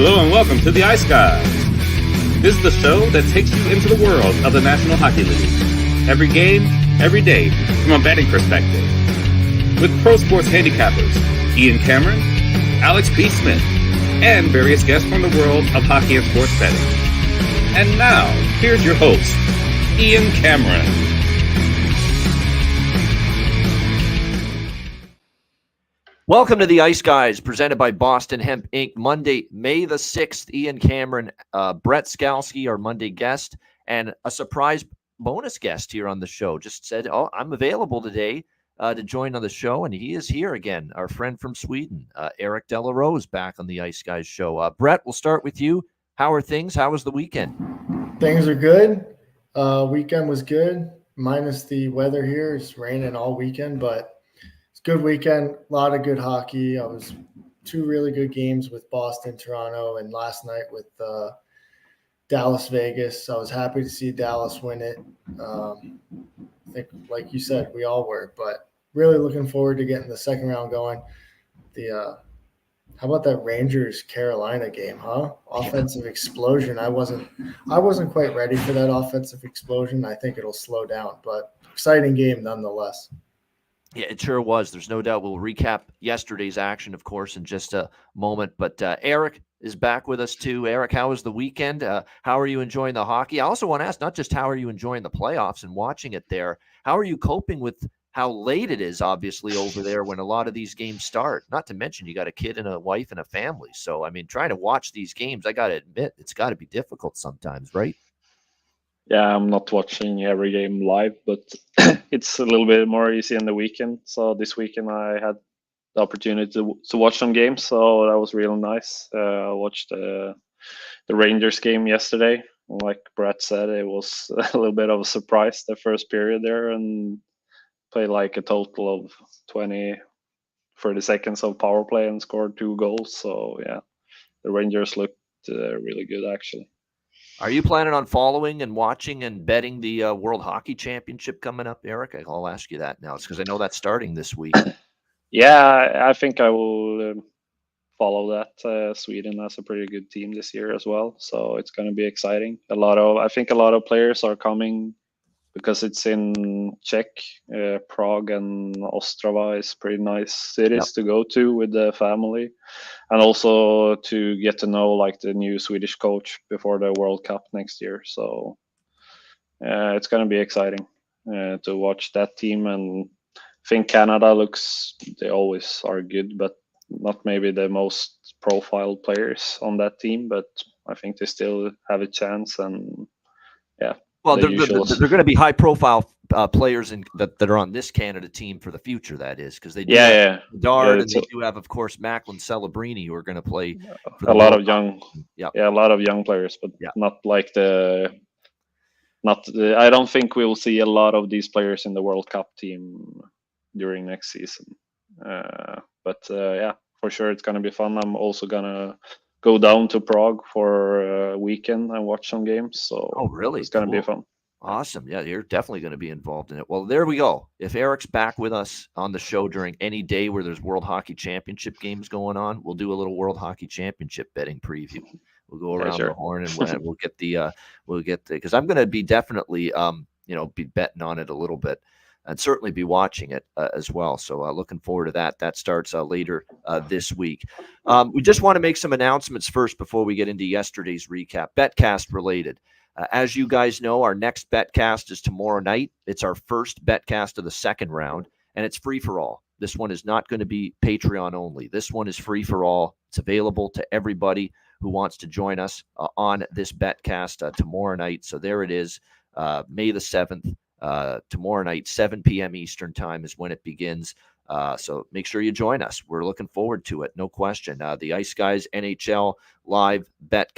Hello and welcome to the Ice Guys. This is the show that takes you into the world of the National Hockey League. Every game, every day, from a betting perspective. With pro sports handicappers Ian Cameron, Alex P. Smith, and various guests from the world of hockey and sports betting. And now, here's your host, Ian Cameron. Welcome to the Ice Guys, presented by Boston Hemp Inc. Monday, May the 6th. Ian Cameron, Brett Skalski, our Monday guest, and a surprise bonus guest here on the show. Just said, I'm available today to join on the show, and he is here again, our friend from Sweden, Eric Delarose, back on the Ice Guys show. Brett, we'll start with you. How are things? How was the weekend? Things are good. Weekend was good, minus the weather here. It's raining all weekend, but good weekend, a lot of good hockey. I was two really good games with Boston, Toronto, and last night with Dallas, Vegas. I was happy to see Dallas win it. I think, like you said, we all were, but really looking forward to getting the second round going. How about that Rangers Carolina game, huh? Offensive explosion. I wasn't quite ready for that offensive explosion. I think it'll slow down, but exciting game nonetheless. Yeah, it sure was. There's no doubt. We'll recap yesterday's action, of course, in just a moment. But Eric is back with us, too. Eric, how was the weekend? How are you enjoying the hockey? I also want to ask, not just how are you enjoying the playoffs and watching it there, how are you coping with how late it is, obviously, over there when a lot of these games start? Not to mention you got a kid and a wife and a family. So, I mean, trying to watch these games, I got to admit, it's got to be difficult sometimes, right? Yeah, I'm not watching every game live, but it's a little bit more easy in the weekend. So this weekend I had the opportunity to watch some games, so that was really nice. I watched the Rangers game yesterday. Like Brett said, it was a little bit of a surprise the first period there, and played like a total of 30 seconds of power play and scored 2 goals. So yeah, the Rangers looked really good actually. Are you planning on following and watching and betting the World Hockey Championship coming up, Eric? I'll ask you that now. It's because I know that's starting this week. Yeah, I think I will follow that. Sweden has a pretty good team this year as well, so it's going to be exciting. I think a lot of players are coming because it's in Czech. Prague and Ostrava is pretty nice cities to go to with the family, and also to get to know like the new Swedish coach before the World Cup next year. So it's going to be exciting to watch that team. And I think Canada they always are good, but not maybe the most profiled players on that team, but I think they still have a chance. And yeah. Well, they're going to be high-profile players that are on this Canada team for the future. That is because they do have Dard, and they do have, of course, Macklin, Celebrini, who are going to play. A lot of young players, but not like I don't think we will see a lot of these players in the World Cup team during next season. But for sure, it's going to be fun. I'm also gonna go down to Prague for a weekend and watch some games. So really? It's going to be fun. Awesome. Yeah, you're definitely going to be involved in it. Well, there we go. If Eric's back with us on the show during any day where there's World Hockey Championship games going on, we'll do a little World Hockey Championship betting preview. We'll go around the horn and we'll get because I'm going to be definitely be betting on it a little bit and certainly be watching it as well. So looking forward to that. That starts later this week. We just want to make some announcements first before we get into yesterday's recap. Betcast related. As you guys know, our next Betcast is tomorrow night. It's our first Betcast of the second round, and it's free for all. This one is not going to be Patreon only. This one is free for all. It's available to everybody who wants to join us on this Betcast tomorrow night. So there it is, May the 7th. Tomorrow night, 7 p.m. Eastern time is when it begins. So make sure you join us. We're looking forward to it. No question. The Ice Guys NHL live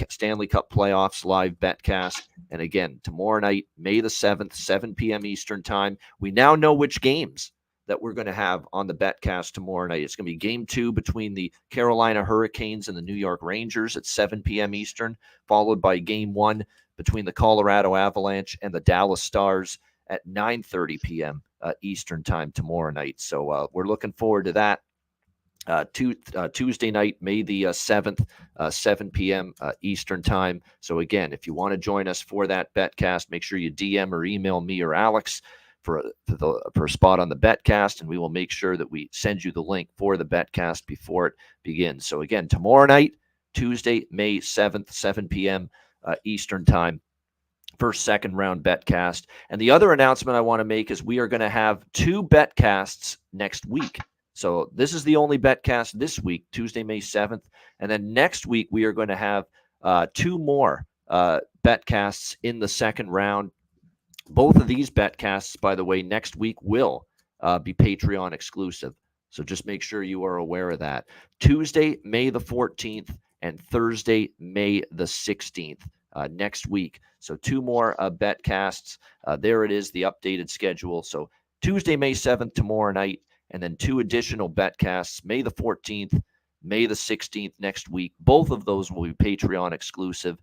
Stanley Cup playoffs live Betcast. And again, tomorrow night, May the 7th, 7 p.m. Eastern time. We now know which games that we're going to have on the Betcast tomorrow night. It's going to be game 2 between the Carolina Hurricanes and the New York Rangers at 7 p.m. Eastern, followed by game 1 between the Colorado Avalanche and the Dallas Stars at 9:30 p.m. Eastern time tomorrow night. So we're looking forward to that. Tuesday night, May the 7th, 7 p.m. Eastern time. So again, if you want to join us for that Betcast, make sure you DM or email me or Alex for a spot on the Betcast, and we will make sure that we send you the link for the Betcast before it begins. So again, tomorrow night, Tuesday, May 7th, 7 p.m. Eastern time. First, second round Betcast. And the other announcement I want to make is we are going to have 2 Betcasts next week. So this is the only Betcast this week, Tuesday, May 7th. And then next week, we are going to have 2 more Betcasts in the second round. Both of these Betcasts, by the way, next week will be Patreon exclusive. So just make sure you are aware of that. Tuesday, May the 14th, and Thursday, May the 16th. Next week. So 2 more Betcasts. There it is, the updated schedule. So Tuesday, May 7th, tomorrow night, and then 2 additional Betcasts, May the 14th, May the 16th next week. Both of those will be Patreon exclusive.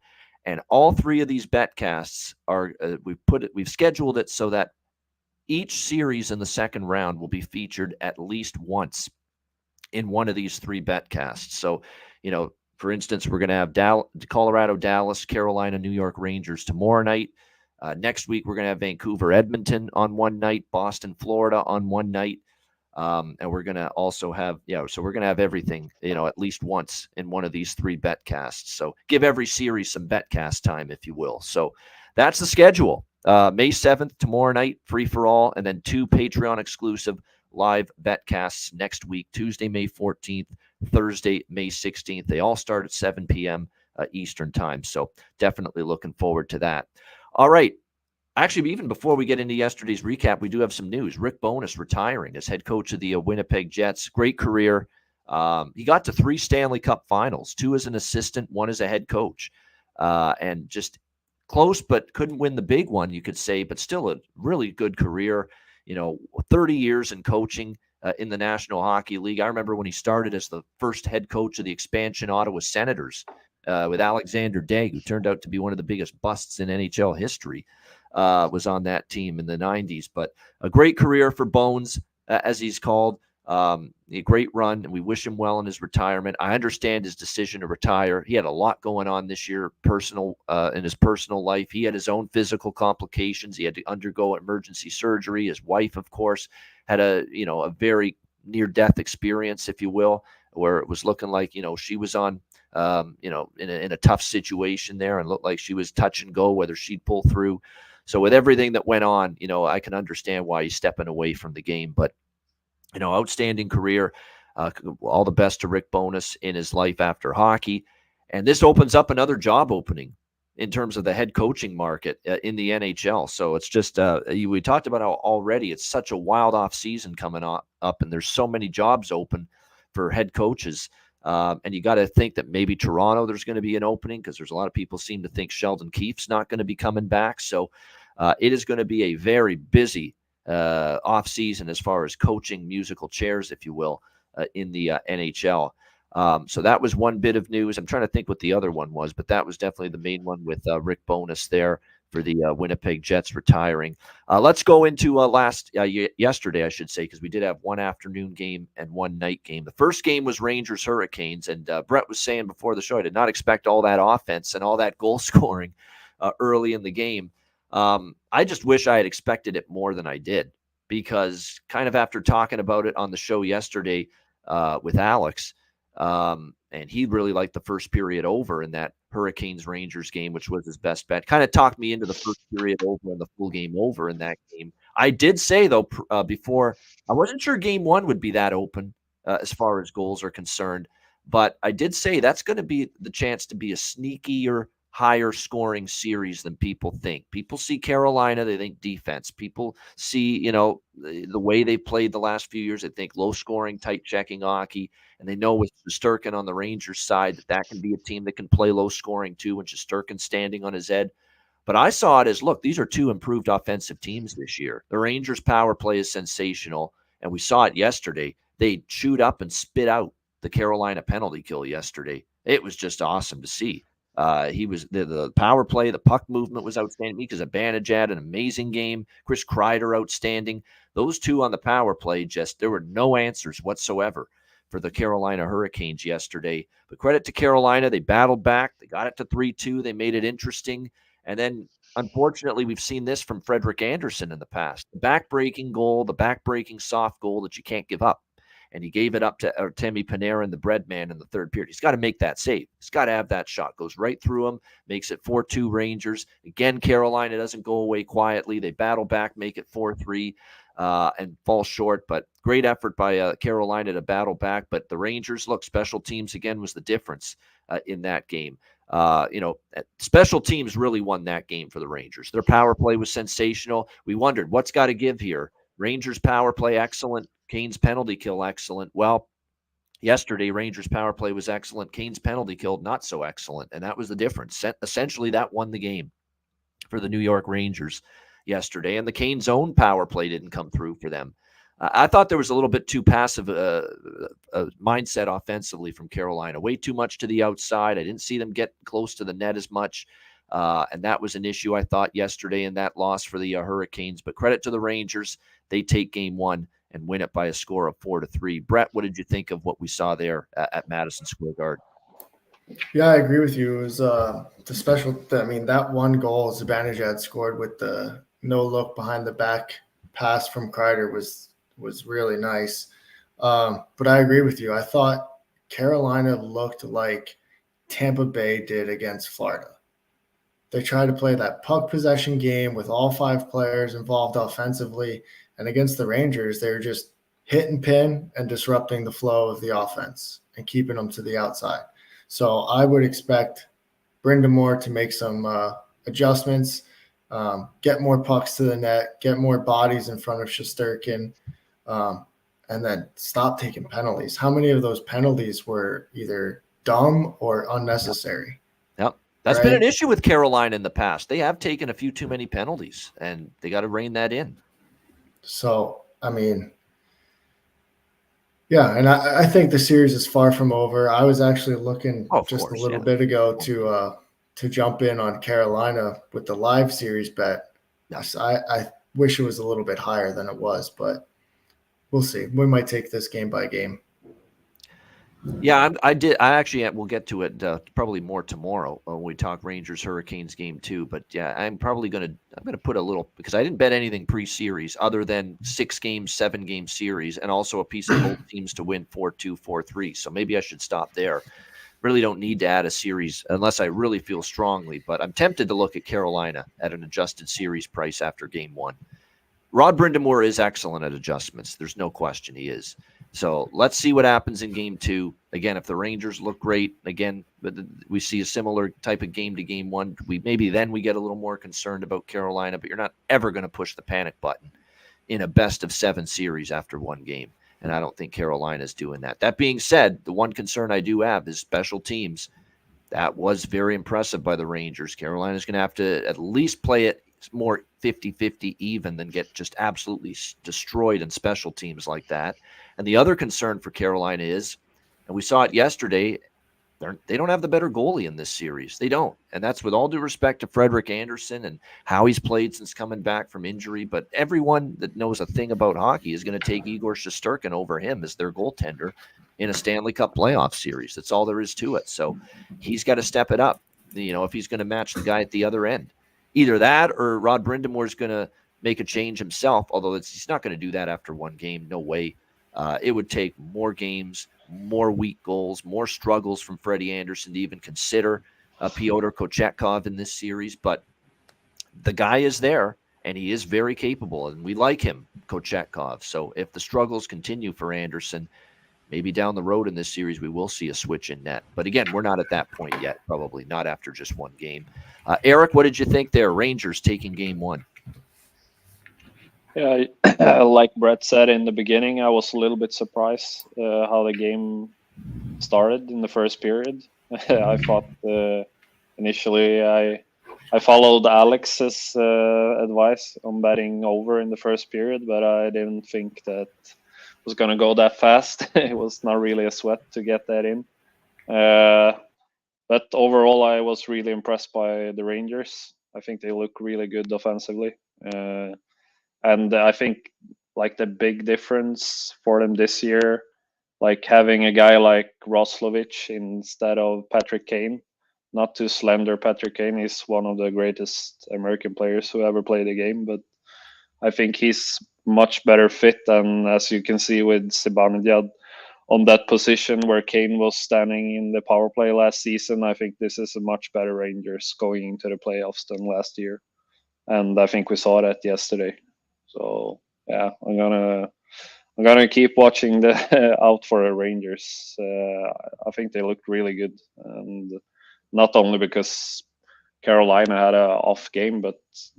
And all 3 of these Betcasts are, we've scheduled it so that each series in the second round will be featured at least once in one of these 3 Betcasts. So, for instance, we're going to have Colorado, Dallas, Carolina, New York Rangers tomorrow night. Next week, we're going to have Vancouver, Edmonton on one night, Boston, Florida on one night. And we're going to also have, so we're going to have everything, at least once in one of these 3 Betcasts. So give every series some Betcast time, if you will. So that's the schedule. May 7th, tomorrow night, free for all, and then 2 Patreon exclusive live Betcasts next week, Tuesday, May 14th, Thursday, May 16th. They all start at 7 p.m. Eastern time. So definitely looking forward to that. All right. Actually, even before we get into yesterday's recap, we do have some news. Rick Bowness retiring as head coach of the Winnipeg Jets. Great career. He got to 3 Stanley Cup finals, 2 as an assistant, 1 as a head coach. And just close, but couldn't win the big one, you could say, but still a really good career. 30 years in coaching in the National Hockey League. I remember when he started as the first head coach of the expansion Ottawa Senators with Alexander Daigle, who turned out to be one of the biggest busts in NHL history, was on that team in the 90s. But a great career for Bones, as he's called. A great run, and we wish him well in his retirement. I understand his decision to retire. He had a lot going on this year, in his personal life. He had his own physical complications. He had to undergo emergency surgery. His wife, of course, had a very near-death experience, if you will, where it was looking like she was on in a tough situation there, and looked like she was touch and go whether she'd pull through. So with everything that went on, I can understand why he's stepping away from the game, but. Outstanding career. All the best to Rick Bowness in his life after hockey. And this opens up another job opening in terms of the head coaching market in the NHL. So it's just, we talked about how already it's such a wild off season coming up, and there's so many jobs open for head coaches. And you got to think that maybe Toronto, there's going to be an opening, because there's a lot of people seem to think Sheldon Keefe's not going to be coming back. So it is going to be a very busy off season as far as coaching musical chairs, if you will, in the NHL. So that was one bit of news. I'm trying to think what the other one was, but that was definitely the main one with Rick Bowness there for the Winnipeg Jets retiring. Let's go into yesterday, I should say, because we did have one afternoon game and one night game. The first game was Rangers Hurricanes, and Brett was saying before the show, I did not expect all that offense and all that goal scoring early in the game. I just wish I had expected it more than I did, because kind of after talking about it on the show yesterday with Alex, and he really liked the first period over in that Hurricanes-Rangers game, which was his best bet. Kind of talked me into the first period over and the full game over in that game. I did say, though, before, I wasn't sure game 1 would be that open as far as goals are concerned, but I did say that's going to be the chance to be a sneakier, higher scoring series than people think. People see Carolina, they think defense. People see, the way they played the last few years, they think low scoring, tight checking hockey. And they know with Shesterkin on the Rangers side that can be a team that can play low scoring too, when Shesterkin's standing on his head. But I saw it as, look, these are 2 improved offensive teams this year. The Rangers power play is sensational, and we saw it yesterday. They chewed up and spit out the Carolina penalty kill yesterday. It was just awesome to see. He was the power play, the puck movement was outstanding. Because Zibanejad, an amazing game. Chris Kreider, outstanding. Those 2 on the power play, there were no answers whatsoever for the Carolina Hurricanes yesterday. But credit to Carolina. They battled back. They got it to 3-2. They made it interesting. And then, unfortunately, we've seen this from Frederik Andersen in the past. The back-breaking goal, the back-breaking soft goal that you can't give up. And he gave it up to Artemi Panarin, the bread man, in the third period. He's got to make that save. He's got to have that shot. Goes right through him, makes it 4-2 Rangers. Again, Carolina doesn't go away quietly. They battle back, make it 4-3, and fall short. But great effort by Carolina to battle back. But the Rangers, look, special teams again was the difference in that game. Special teams really won that game for the Rangers. Their power play was sensational. We wondered what's got to give here. Rangers power play excellent. Kane's penalty kill excellent. Well, yesterday Rangers power play was excellent. Kane's penalty kill not so excellent, and that was the difference. Essentially, that won the game for the New York Rangers yesterday, and the Kane's own power play didn't come through for them. I thought there was a little bit too passive mindset offensively from Carolina. Way too much to the outside. I didn't see them get close to the net as much. And that was an issue, I thought, yesterday in that loss for the Hurricanes. But credit to the Rangers. They take game one and win it by a score of 4-3. Brett, what did you think of what we saw there at Madison Square Garden? Yeah, I agree with you. It was that one goal Zibanejad scored with the no look behind the back pass from Kreider was really nice. But I agree with you. I thought Carolina looked like Tampa Bay did against Florida. They tried to play that puck possession game with all 5 players involved offensively. And against the Rangers, they were just hit and pin and disrupting the flow of the offense and keeping them to the outside. So I would expect Brind'Amour to make some adjustments, get more pucks to the net, get more bodies in front of Shesterkin, and then stop taking penalties. How many of those penalties were either dumb or unnecessary? Yep. That's been an issue with Carolina in the past. They have taken a few too many penalties, and they got to rein that in. So, and I think the series is far from over. I was actually looking a little bit ago to jump in on Carolina with the live series bet. Yes, I wish it was a little bit higher than it was, but we'll see. We might take this game by game. Yeah, I did. I actually will get to it probably more tomorrow when we talk Rangers Hurricanes game 2. But yeah, I'm gonna put a little, because I didn't bet anything pre-series other than 6-game, 7-game series, and also a piece of both teams to win 4-2, 4-3. So maybe I should stop there. Really don't need to add a series unless I really feel strongly. But I'm tempted to look at Carolina at an adjusted series price after game 1. Rod Brind'Amour is excellent at adjustments. There's no question he is. So let's see what happens in game 2. Again, if the Rangers look great, again, but we see a similar type of game to game 1, we get a little more concerned about Carolina, but you're not ever going to push the panic button in a best-of-7 series after one game. And I don't think Carolina's doing that. That being said, the one concern I do have is special teams. That was very impressive by the Rangers. Carolina's going to have to at least play it more 50-50 even than get just absolutely destroyed in special teams like that. And the other concern for Carolina is, and we saw it yesterday, they don't have the better goalie in this series. They don't. And that's with all due respect to Frederik Andersen and how he's played since coming back from injury. But everyone that knows a thing about hockey is going to take Igor Shesterkin over him as their goaltender in a Stanley Cup playoff series. That's all there is to it. So he's got to step it up, if he's going to match the guy at the other end. Either that or Rod Brind'Amour is going to make a change himself, although he's not going to do that after one game. No way. It would take more games, more weak goals, more struggles from Freddie Andersen to even consider Pyotr Kochetkov in this series. But the guy is there, and he is very capable, and we like him, Kochetkov. So if the struggles continue for Andersen, maybe down the road in this series we will see a switch in net. But again, we're not at that point yet, probably not after just one game. Eric, what did you think there? Rangers taking game 1. Yeah, like Brett said in the beginning, I was a little bit surprised how the game started in the first period. I thought initially I followed Alex's advice on betting over in the first period, but I didn't think that it was going to go that fast. It was not really a sweat to get that in. But overall, I was really impressed by the Rangers. I think they look really good offensively. And I think like the big difference for them this year like having a guy like Roslovic instead of Patrick Kane. Not to slander Patrick Kane, he's one of the greatest American players who ever played the game, but I think he's much better fit than, as you can see with Zibanejad on that position where Kane was standing in the power play last season. I think this is a much better Rangers going into the playoffs than last year, and I think we saw that yesterday. So yeah, I'm gonna keep watching the out for the Rangers. I think they looked really good, and not only because Carolina had a off game, but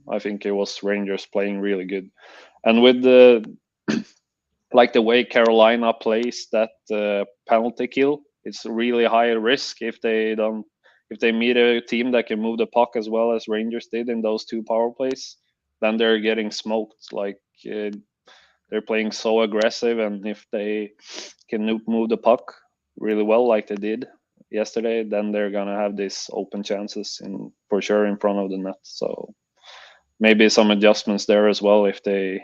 I think it was Rangers playing really good. And with the like the way Carolina plays that penalty kill, it's really high risk if they meet a team that can move the puck as well as Rangers did in those two power plays, then they're getting smoked. Like they're playing so aggressive, and if they can move the puck really well like they did yesterday, then they're gonna have these open chances for sure in front of the net. So maybe some adjustments there as well if they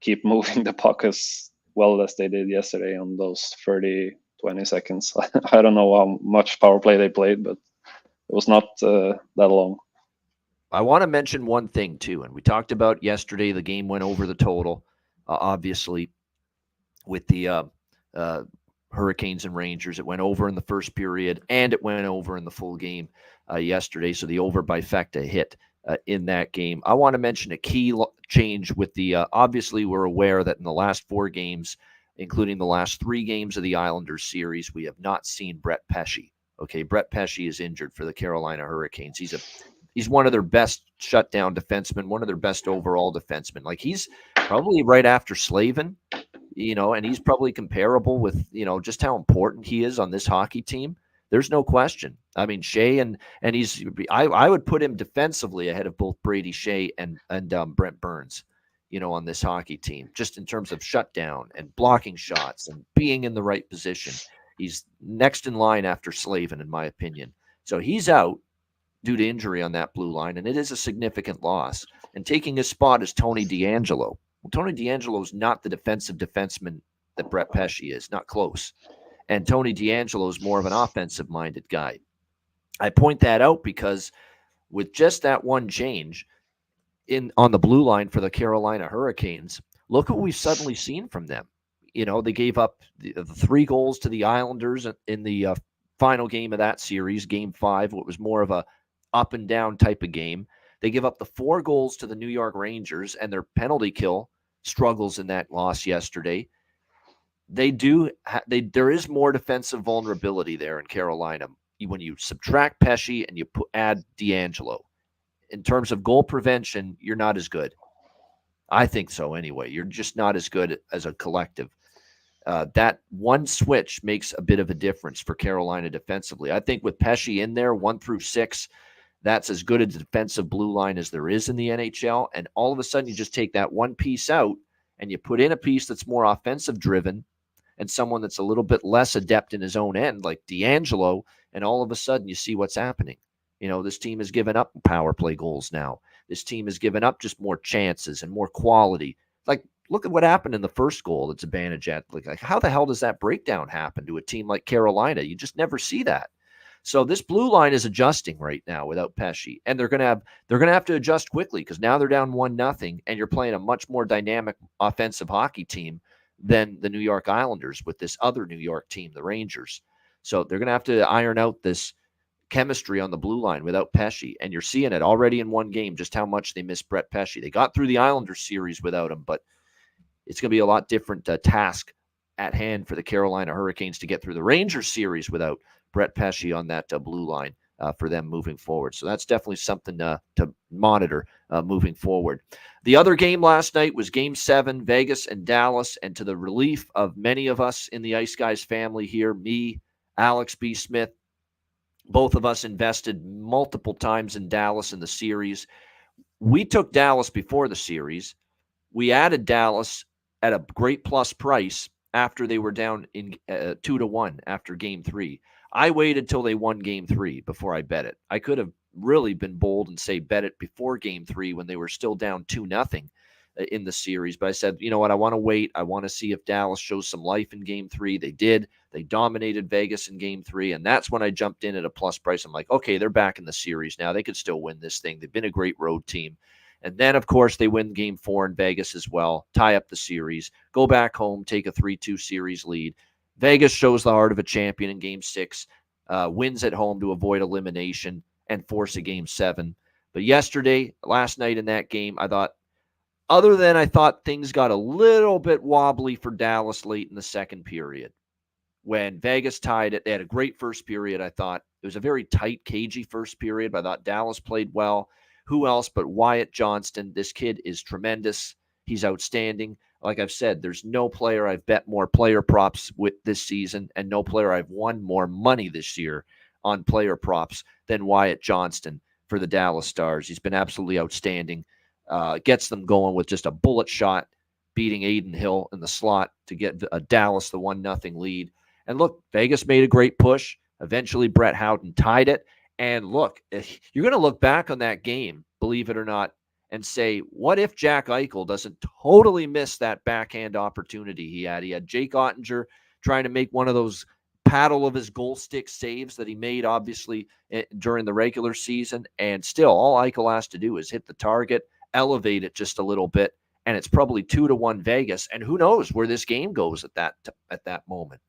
keep moving the puck as well as they did yesterday on those 30-20 seconds. I don't know how much power play they played, but it was not that long. I want to mention one thing too, and we talked about yesterday. The game went over the total, obviously, with the Hurricanes and Rangers. It went over in the first period, and it went over in the full game yesterday. So the over by Fecta hit in that game. I want to mention a key change with the. Obviously, we're aware that in the last 4 games, including the last 3 games of the Islanders series, we have not seen Brett Pesce. Okay, Brett Pesce is injured for the Carolina Hurricanes. He's one of their best shutdown defensemen, one of their best overall defensemen. Like, he's probably right after Slavin, and he's probably comparable with, just how important he is on this hockey team. There's no question. I mean, Shea and I would put him defensively ahead of both Brady Shea and Brent Burns, on this hockey team, just in terms of shutdown and blocking shots and being in the right position. He's next in line after Slavin, in my opinion. So he's out due to injury on that blue line, and it is a significant loss. And taking his spot is Tony DeAngelo. Well, Tony DeAngelo is not the defensive defenseman that Brett Pesce is, not close. And Tony DeAngelo is more of an offensive-minded guy. I point that out because with just that one change on the blue line for the Carolina Hurricanes, look what we've suddenly seen from them. They gave up the 3 goals to the Islanders in the final game of that series, Game 5. It was more of a up and down type of game. They give up the 4 goals to the New York Rangers, and their penalty kill struggles in that loss yesterday. There is more defensive vulnerability there in Carolina when you subtract Pesce and you add DeAngelo. In terms of goal prevention, you're not as good. I think so anyway. You're just not as good as a collective. That one switch makes a bit of a difference for Carolina defensively. I think with Pesce in there, 1 through 6, that's as good a defensive blue line as there is in the NHL. And all of a sudden, you just take that one piece out and you put in a piece that's more offensive driven and someone that's a little bit less adept in his own end, like DeAngelo, and all of a sudden you see what's happening. This team has given up power play goals now. This team has given up just more chances and more quality. Like, look at what happened in the first goal that's Zibanejad. Like, how the hell does that breakdown happen to a team like Carolina? You just never see that. So this blue line is adjusting right now without Pesce, and they're gonna have to adjust quickly because now they're down 1-0, and you're playing a much more dynamic offensive hockey team than the New York Islanders with this other New York team, the Rangers. So they're gonna have to iron out this chemistry on the blue line without Pesce, and you're seeing it already in one game just how much they miss Brett Pesce. They got through the Islanders series without him, but it's going to be a lot different task at hand for the Carolina Hurricanes to get through the Rangers series without Brett Pesce on that blue line for them moving forward. So that's definitely something to monitor moving forward. The other game last night was Game 7, Vegas and Dallas, and to the relief of many of us in the Ice Guys family here, me, Alex B. Smith, both of us invested multiple times in Dallas in the series. We took Dallas before the series. We added Dallas at a great plus price after they were down in 2-1 after Game 3. I waited till they won Game 3 before I bet it. I could have really been bold and say bet it before Game 3 when they were still down 2-0. in the series. But I said, you know what? I want to wait. I want to see if Dallas shows some life in game 3. They did. They dominated Vegas in game 3. And that's when I jumped in at a plus price. I'm like, okay, they're back in the series now. They could still win this thing. They've been a great road team. And then, of course, they win game 4 in Vegas as well, tie up the series, go back home, take a 3-2 series lead. Vegas shows the heart of a champion in game 6, wins at home to avoid elimination and force a game 7. But last night in that game, I thought things got a little bit wobbly for Dallas late in the second period. When Vegas tied it, they had a great first period, I thought. It was a very tight, cagey first period, but I thought Dallas played well. Who else but Wyatt Johnston? This kid is tremendous. He's outstanding. Like I've said, there's no player I've bet more player props with this season and no player I've won more money this year on player props than Wyatt Johnston for the Dallas Stars. He's been absolutely outstanding. Gets them going with just a bullet shot, beating Aiden Hill in the slot to get Dallas the 1-0 lead. And look, Vegas made a great push. Eventually, Brett Howden tied it. And look, you're going to look back on that game, believe it or not, and say, what if Jack Eichel doesn't totally miss that backhand opportunity he had? He had Jake Ottinger trying to make one of those paddle of his goal stick saves that he made, obviously, during the regular season. And still, all Eichel has to do is hit the target, elevate it just a little bit, and it's probably 2-1 Vegas. And who knows where this game goes at that moment.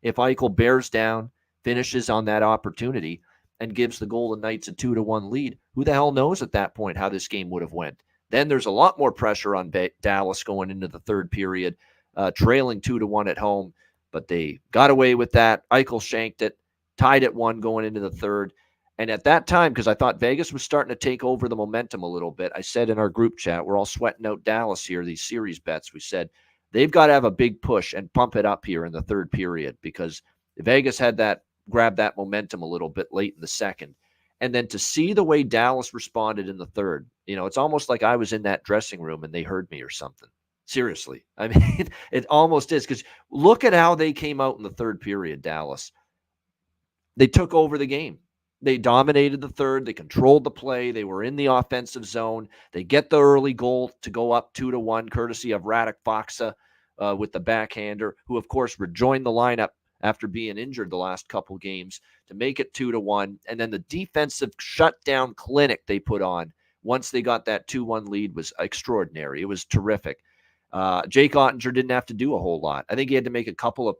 If Eichel bears down, finishes on that opportunity, and gives the Golden Knights a 2-1 lead, who the hell knows at that point how this game would have went? Then there's a lot more pressure on Dallas going into the third period, trailing 2-1 at home, but they got away with that. Eichel shanked it, tied at 1 going into the third. And at that time, because I thought Vegas was starting to take over the momentum a little bit, I said in our group chat, we're all sweating out Dallas here, these series bets. We said they've got to have a big push and pump it up here in the third period because Vegas had grabbed that momentum a little bit late in the second. And then to see the way Dallas responded in the third, it's almost like I was in that dressing room and they heard me or something. Seriously. I mean, it almost is, because look at how they came out in the third period, Dallas. They took over the game. They dominated the third. They controlled the play. They were in the offensive zone. They get the early goal to go up 2-1, courtesy of Radek Faksa with the backhander, who, of course, rejoined the lineup after being injured the last couple games to make it 2-1. And then the defensive shutdown clinic they put on once they got that 2-1 lead was extraordinary. It was terrific. Jake Ottinger didn't have to do a whole lot. I think he had to make a couple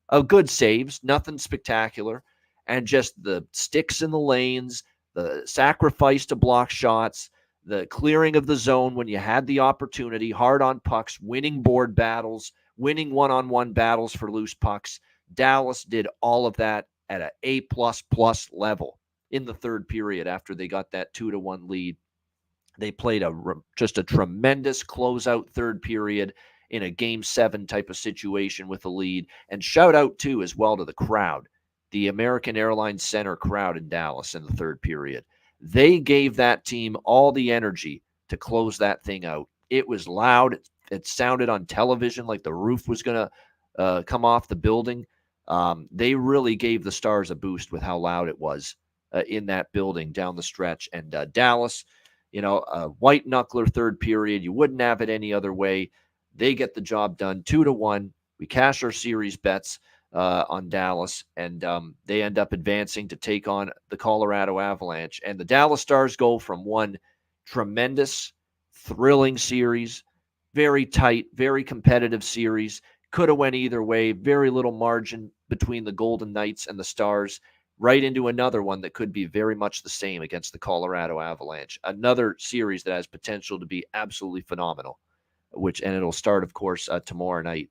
of good saves, nothing spectacular. And just the sticks in the lanes, the sacrifice to block shots, the clearing of the zone when you had the opportunity, hard on pucks, winning board battles, winning one-on-one battles for loose pucks. Dallas did all of that at an A++ level in the third period after they got that 2-1 lead. They played just a tremendous closeout third period in a Game 7 type of situation with a lead. And shout out, too, as well to the crowd, the American Airlines Center crowd in Dallas in the third period. They gave that team all the energy to close that thing out. It was loud. It sounded on television like the roof was going to come off the building. They really gave the Stars a boost with how loud it was in that building down the stretch. And Dallas, a white knuckler third period. You wouldn't have it any other way. They get the job done 2-1. We cash our series bets on Dallas, and they end up advancing to take on the Colorado Avalanche. And the Dallas Stars go from one tremendous, thrilling series, very tight, very competitive series, could have went either way, very little margin between the Golden Knights and the Stars, right into another one that could be very much the same against the Colorado Avalanche. Another series that has potential to be absolutely phenomenal, and it'll start, of course, tomorrow night.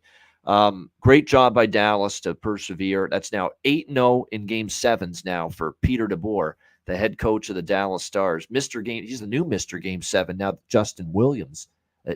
Great job by Dallas to persevere. That's now 8-0 in Game 7s now for Peter DeBoer, the head coach of the Dallas Stars. He's the new Mr. Game 7. Now Justin Williams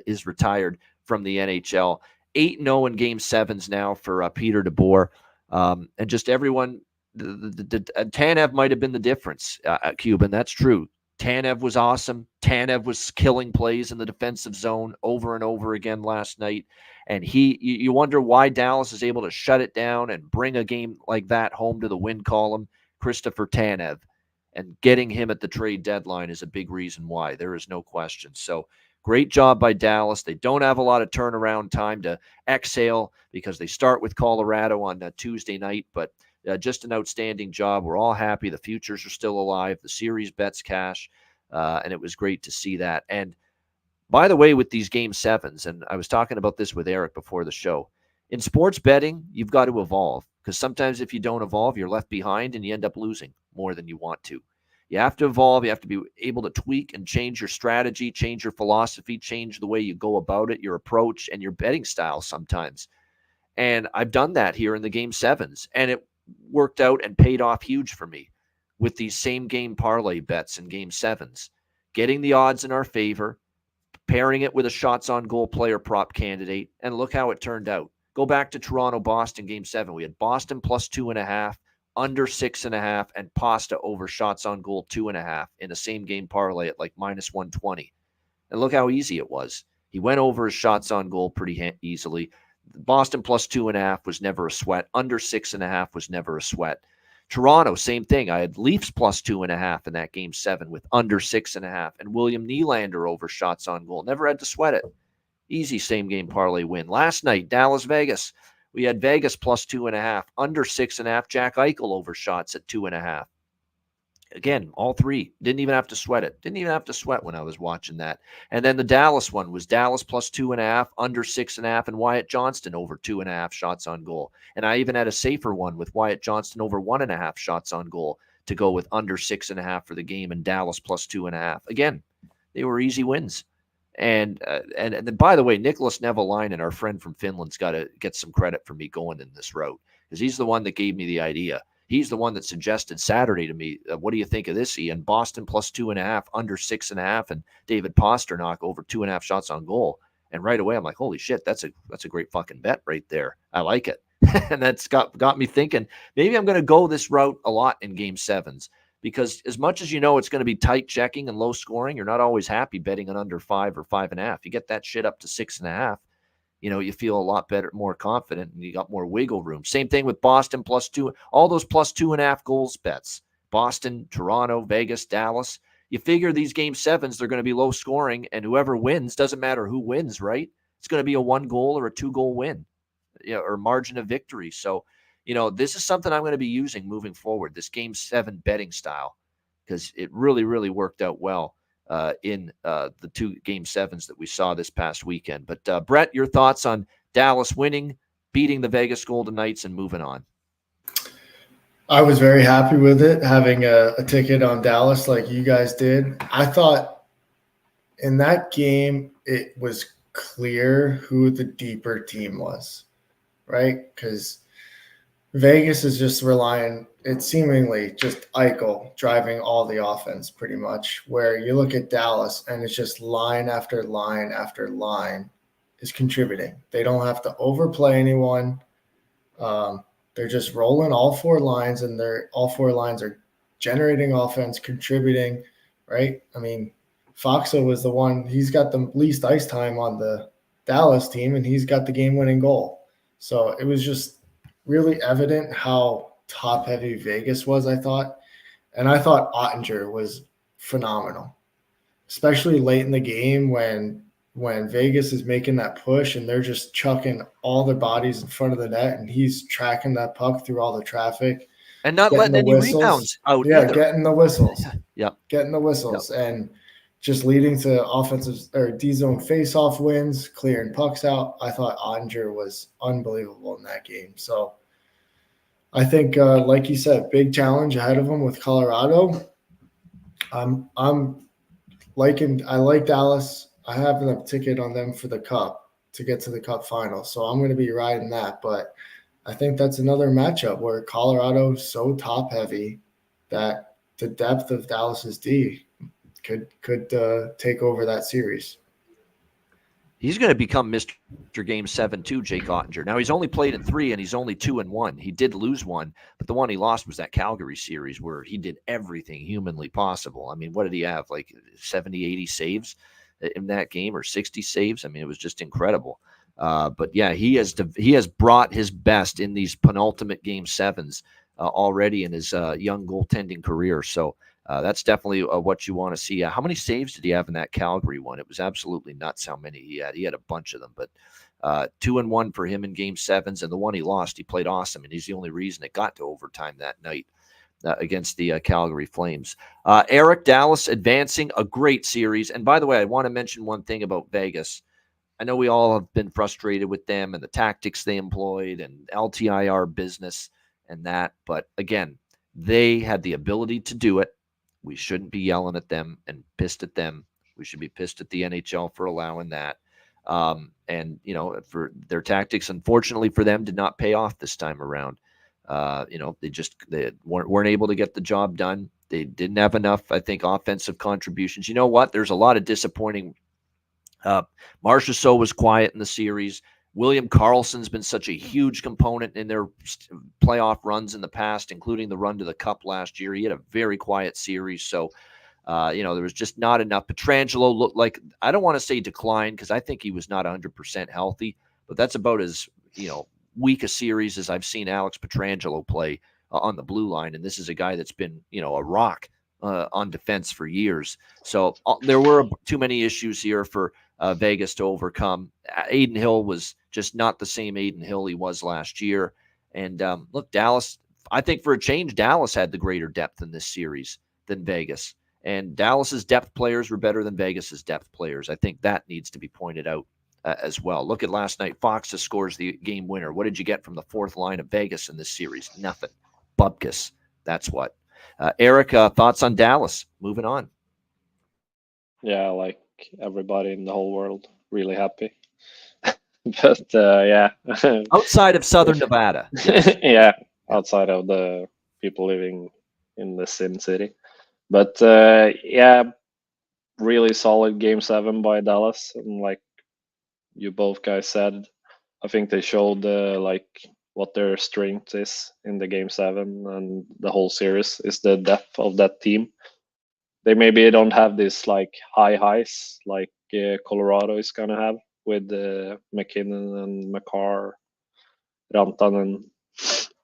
is retired from the NHL. 8-0 in Game 7s now for Peter DeBoer. And just everyone, Tanev might have been the difference, Cuban. That's true. Tanev was awesome. Tanev was killing plays in the defensive zone over and over again last night. And you wonder why Dallas is able to shut it down and bring a game like that home to the win column. Christopher Tanev, and getting him at the trade deadline is a big reason why. There is no question. So Great job by Dallas. They don't have a lot of turnaround time to exhale because they start with Colorado on Tuesday night, but just an outstanding job. We're all happy. The futures are still alive. The series bets cash, and it was great to see that. And by the way, with these game sevens, and I was talking about this with Eric before the show, in sports betting, you've got to evolve, because sometimes if you don't evolve, you're left behind and you end up losing more than you want to. You have to evolve. You have to be able to tweak and change your strategy, change your philosophy, change the way you go about it, your approach, and your betting style sometimes. And I've done that here in the game sevens, and it worked out and paid off huge for me with these same game parlay bets in game sevens, getting the odds in our favor, pairing it with a shots on goal player prop candidate, and look how it turned out. Go back to Toronto-Boston game 7. We had Boston plus 2.5, under 6.5, and Pasta over shots on goal 2.5 in a same game parlay at like minus 120. And look how easy it was. He went over his shots on goal pretty easily. Boston plus 2.5 was never a sweat. Under 6.5 was never a sweat. Toronto, same thing. I had Leafs plus 2.5 in that game 7 with under 6.5, and William Nylander over shots on goal. Never had to sweat it. Easy same game parlay win. Last night, Dallas Vegas. We had Vegas plus 2.5, under 6.5. Jack Eichel over shots at 2.5. Again, all three. Didn't even have to sweat it. Didn't even have to sweat when I was watching that. And then the Dallas one was Dallas plus 2.5, under 6.5, and Wyatt Johnston over 2.5 shots on goal. And I even had a safer one with Wyatt Johnston over 1.5 shots on goal to go with under 6.5 for the game and Dallas plus 2.5. Again, they were easy wins. And then, by the way, Nicholas Nevalainen, our friend from Finland's got to get some credit for me going in this route, because he's the one that gave me the idea. He's the one that suggested Saturday to me, what do you think of this, Ian? Boston plus 2.5, under 6.5, and David Pasternak over 2.5 shots on goal. And right away, I'm like, holy shit, that's a great fucking bet right there. I like it. And that's got me thinking, maybe I'm going to go this route a lot in game sevens, because as much as you know it's going to be tight checking and low scoring, you're not always happy betting an under 5 or 5.5. You get that shit up to 6.5. You feel a lot better, more confident, and you got more wiggle room. Same thing with Boston plus 2, all those plus 2.5 goals bets. Boston, Toronto, Vegas, Dallas. You figure these game sevens, they're going to be low scoring, and whoever wins, doesn't matter who wins, right? It's going to be a 1 goal or a 2 goal win, or margin of victory. So, this is something I'm going to be using moving forward, this game 7 betting style, because it really, really worked out well in the 2 game sevens that we saw this past weekend. But Brett, your thoughts on Dallas winning, beating the Vegas Golden Knights, and moving on? I was very happy with it, having a ticket on Dallas like you guys did. I thought in that game it was clear who the deeper team was, right? Because Vegas is just relying, it's seemingly just Eichel driving all the offense pretty much, where you look at Dallas and it's just line after line after line is contributing. They don't have to overplay anyone. They're just rolling all 4 lines, and all 4 lines are generating offense, contributing, right? I mean, Foxa was the one, he's got the least ice time on the Dallas team, and he's got the game-winning goal. So it was just really evident how top-heavy Vegas was, I thought. And I thought Ottinger was phenomenal, especially late in the game when Vegas is making that push and they're just chucking all their bodies in front of the net, and he's tracking that puck through all the traffic. And not letting any rebounds out either. Getting the whistles. Yep. Getting the whistles. Yep. And just leading to offensive or D-zone face-off wins, clearing pucks out. I thought Ottinger was unbelievable in that game. So I think, like you said, big challenge ahead of him with Colorado. I like Dallas. I have a ticket on them for the Cup to get to the Cup final, so I'm going to be riding that. But I think that's another matchup where Colorado's so top-heavy that the depth of Dallas's D could take over that series. He's going to become Mr. Game 7 too, Jake Ottinger. Now, he's only played in 3, and he's only 2-1. He did lose one, but the one he lost was that Calgary series where he did everything humanly possible. I mean, what did he have, like 70, 80 saves in that game, or 60 saves? I mean, it was just incredible. But yeah, he has brought his best in these penultimate game 7s already in his young goaltending career. So that's definitely what you want to see. How many saves did he have in that Calgary one? It was absolutely nuts how many he had. He had a bunch of them, but 2-1 for him in Game 7s, and the one he lost, he played awesome, and he's the only reason it got to overtime that night against the Calgary Flames. Eric, Dallas advancing, a great series. And by the way, I want to mention one thing about Vegas. I know we all have been frustrated with them and the tactics they employed and LTIR business and that. But again, they had the ability to do it. We shouldn't be yelling at them and pissed at them. We should be pissed at the NHL for allowing that. And, you know, for their tactics, unfortunately for them, did not pay off this time around. You know, they weren't able to get the job done. They didn't have enough, I think, offensive contributions. You know what? There's a lot of disappointing. Marchessault was quiet in the series. William Karlsson's been such a huge component in their playoff runs in the past, including the run to the Cup last year. He had a very quiet series. So, you know, there was just not enough. Pietrangelo looked like, I don't want to say decline because I think he was not 100% healthy, but that's about as, you know, weak a series as I've seen Alex Pietrangelo play on the blue line. And this is a guy that's been, you know, a rock on defense for years. So there were too many issues here for Vegas to overcome. Adin Hill was just not the same Adin Hill he was last year. And look, Dallas, I think for a change, Dallas had the greater depth in this series than Vegas. And Dallas's depth players were better than Vegas's depth players. I think that needs to be pointed out as well. Look at last night. Fox scores the game winner. What did you get from the fourth line of Vegas in this series? Nothing. Bubkus. That's what. Eric, thoughts on Dallas? Moving on. Yeah, like everybody in the whole world, really happy. But yeah. Outside of Southern Nevada. Yeah, outside of the people living in the Sim City. But yeah, really solid Game 7 by Dallas. And like you both guys said, I think they showed like what their strength is in the Game 7 and the whole series is the depth of that team. They maybe don't have this like high highs like Colorado is gonna have with McKinnon and Makar, Rantanen,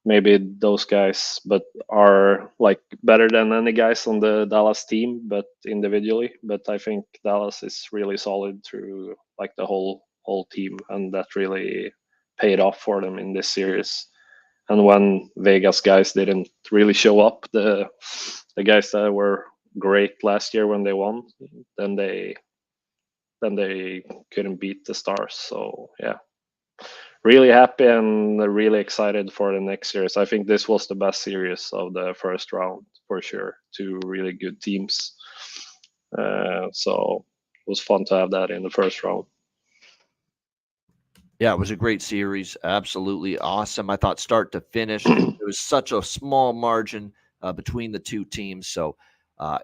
maybe those guys, but are like better than any guys on the Dallas team, but individually. But I think Dallas is really solid through like the whole team, and that really paid off for them in this series. And when Vegas guys didn't really show up, the guys that were great last year when they won, then they couldn't beat the Stars. So yeah, really happy and really excited for the next series. I think this was the best series of the first round for sure. Two really good teams. So it was fun to have that in the first round. Yeah, it was a great series. Absolutely awesome. I thought start to finish, it was such a small margin between the two teams. So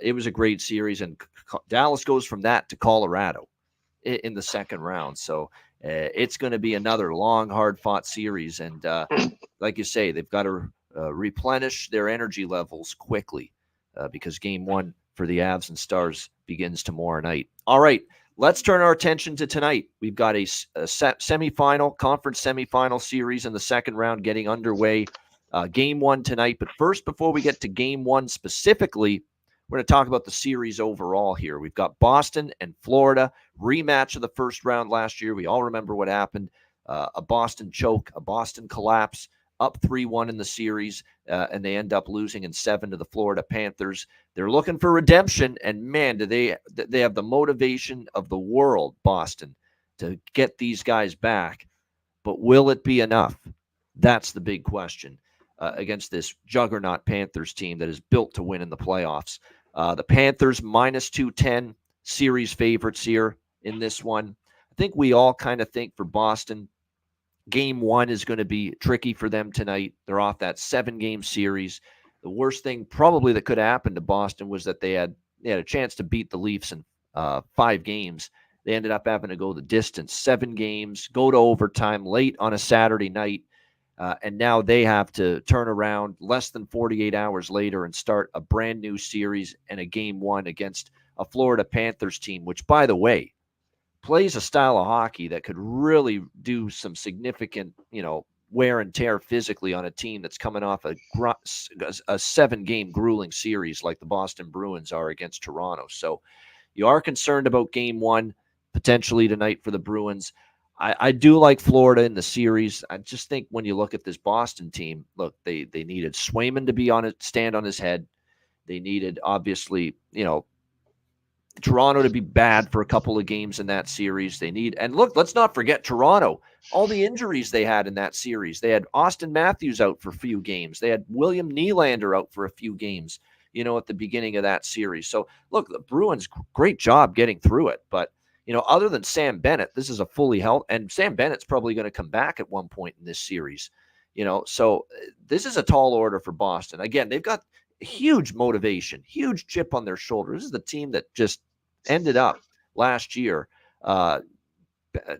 it was a great series. And Dallas goes from that to Colorado in the second round. So it's going to be another long, hard-fought series. And like you say, they've got to replenish their energy levels quickly because Game 1 for the Avs and Stars begins tomorrow night. All right. Let's turn our attention to tonight. We've got a semifinal, conference semifinal series in the second round getting underway. Game 1 tonight. But first, before we get to Game 1 specifically, we're going to talk about the series overall here. We've got Boston and Florida, rematch of the first round last year. We all remember what happened. A Boston choke, a Boston collapse, up 3-1 in the series, and they end up losing in 7 to the Florida Panthers. They're looking for redemption, and man, do they have the motivation of the world, Boston, to get these guys back. But will it be enough? That's the big question against this juggernaut Panthers team that is built to win in the playoffs. The Panthers minus 210 series favorites here in this one. I think we all kind of think for Boston, Game 1 is going to be tricky for them tonight. They're off that 7-game series. The worst thing probably that could happen to Boston was that they had a chance to beat the Leafs in 5 games. They ended up having to go the distance, 7 games, go to overtime late on a Saturday night, and now they have to turn around less than 48 hours later and start a brand new series and a Game 1 against a Florida Panthers team, which, by the way, plays a style of hockey that could really do some significant, wear and tear physically on a team that's coming off a 7-game grueling series like the Boston Bruins are against Toronto. So you are concerned about game 1 potentially tonight for the Bruins. I do like Florida in the series. I just think when you look at this Boston team, look, they needed Swayman to stand on his head. They needed, obviously, Toronto to be bad for a couple of games in that series. And look, let's not forget Toronto, all the injuries they had in that series. They had Austin Matthews out for a few games. They had William Nylander out for a few games, at the beginning of that series. So look, the Bruins, great job getting through it. But, other than Sam Bennett, this is a fully healthy, and Sam Bennett's probably going to come back at one point in this series, so this is a tall order for Boston. Again, they've got huge motivation, huge chip on their shoulder. This is the team that just ended up last year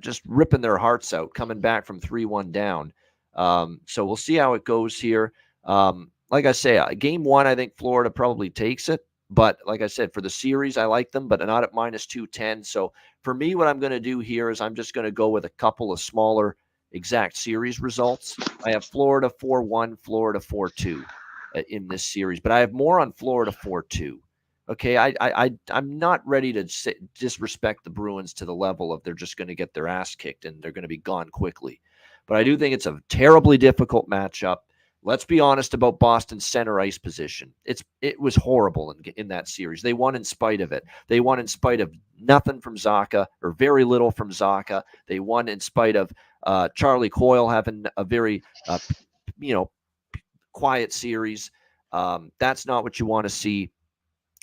just ripping their hearts out, coming back from 3-1 down. So we'll see how it goes here. Like I say, game 1, I think Florida probably takes it. But like I said, for the series, I like them, but not at -210. So for me, what I'm going to do here is I'm just going to go with a couple of smaller exact series results. I have Florida 4-1, Florida 4-2 in this series, but I have more on Florida 4-2. Okay, I'm not ready to disrespect the Bruins to the level of they're just going to get their ass kicked and they're going to be gone quickly. But I do think it's a terribly difficult matchup. Let's be honest about Boston's center ice position. It was horrible in that series. They won in spite of it. They won in spite of nothing from Zacha, or very little from Zacha. They won in spite of Charlie Coyle having a very quiet series. That's not what you want to see.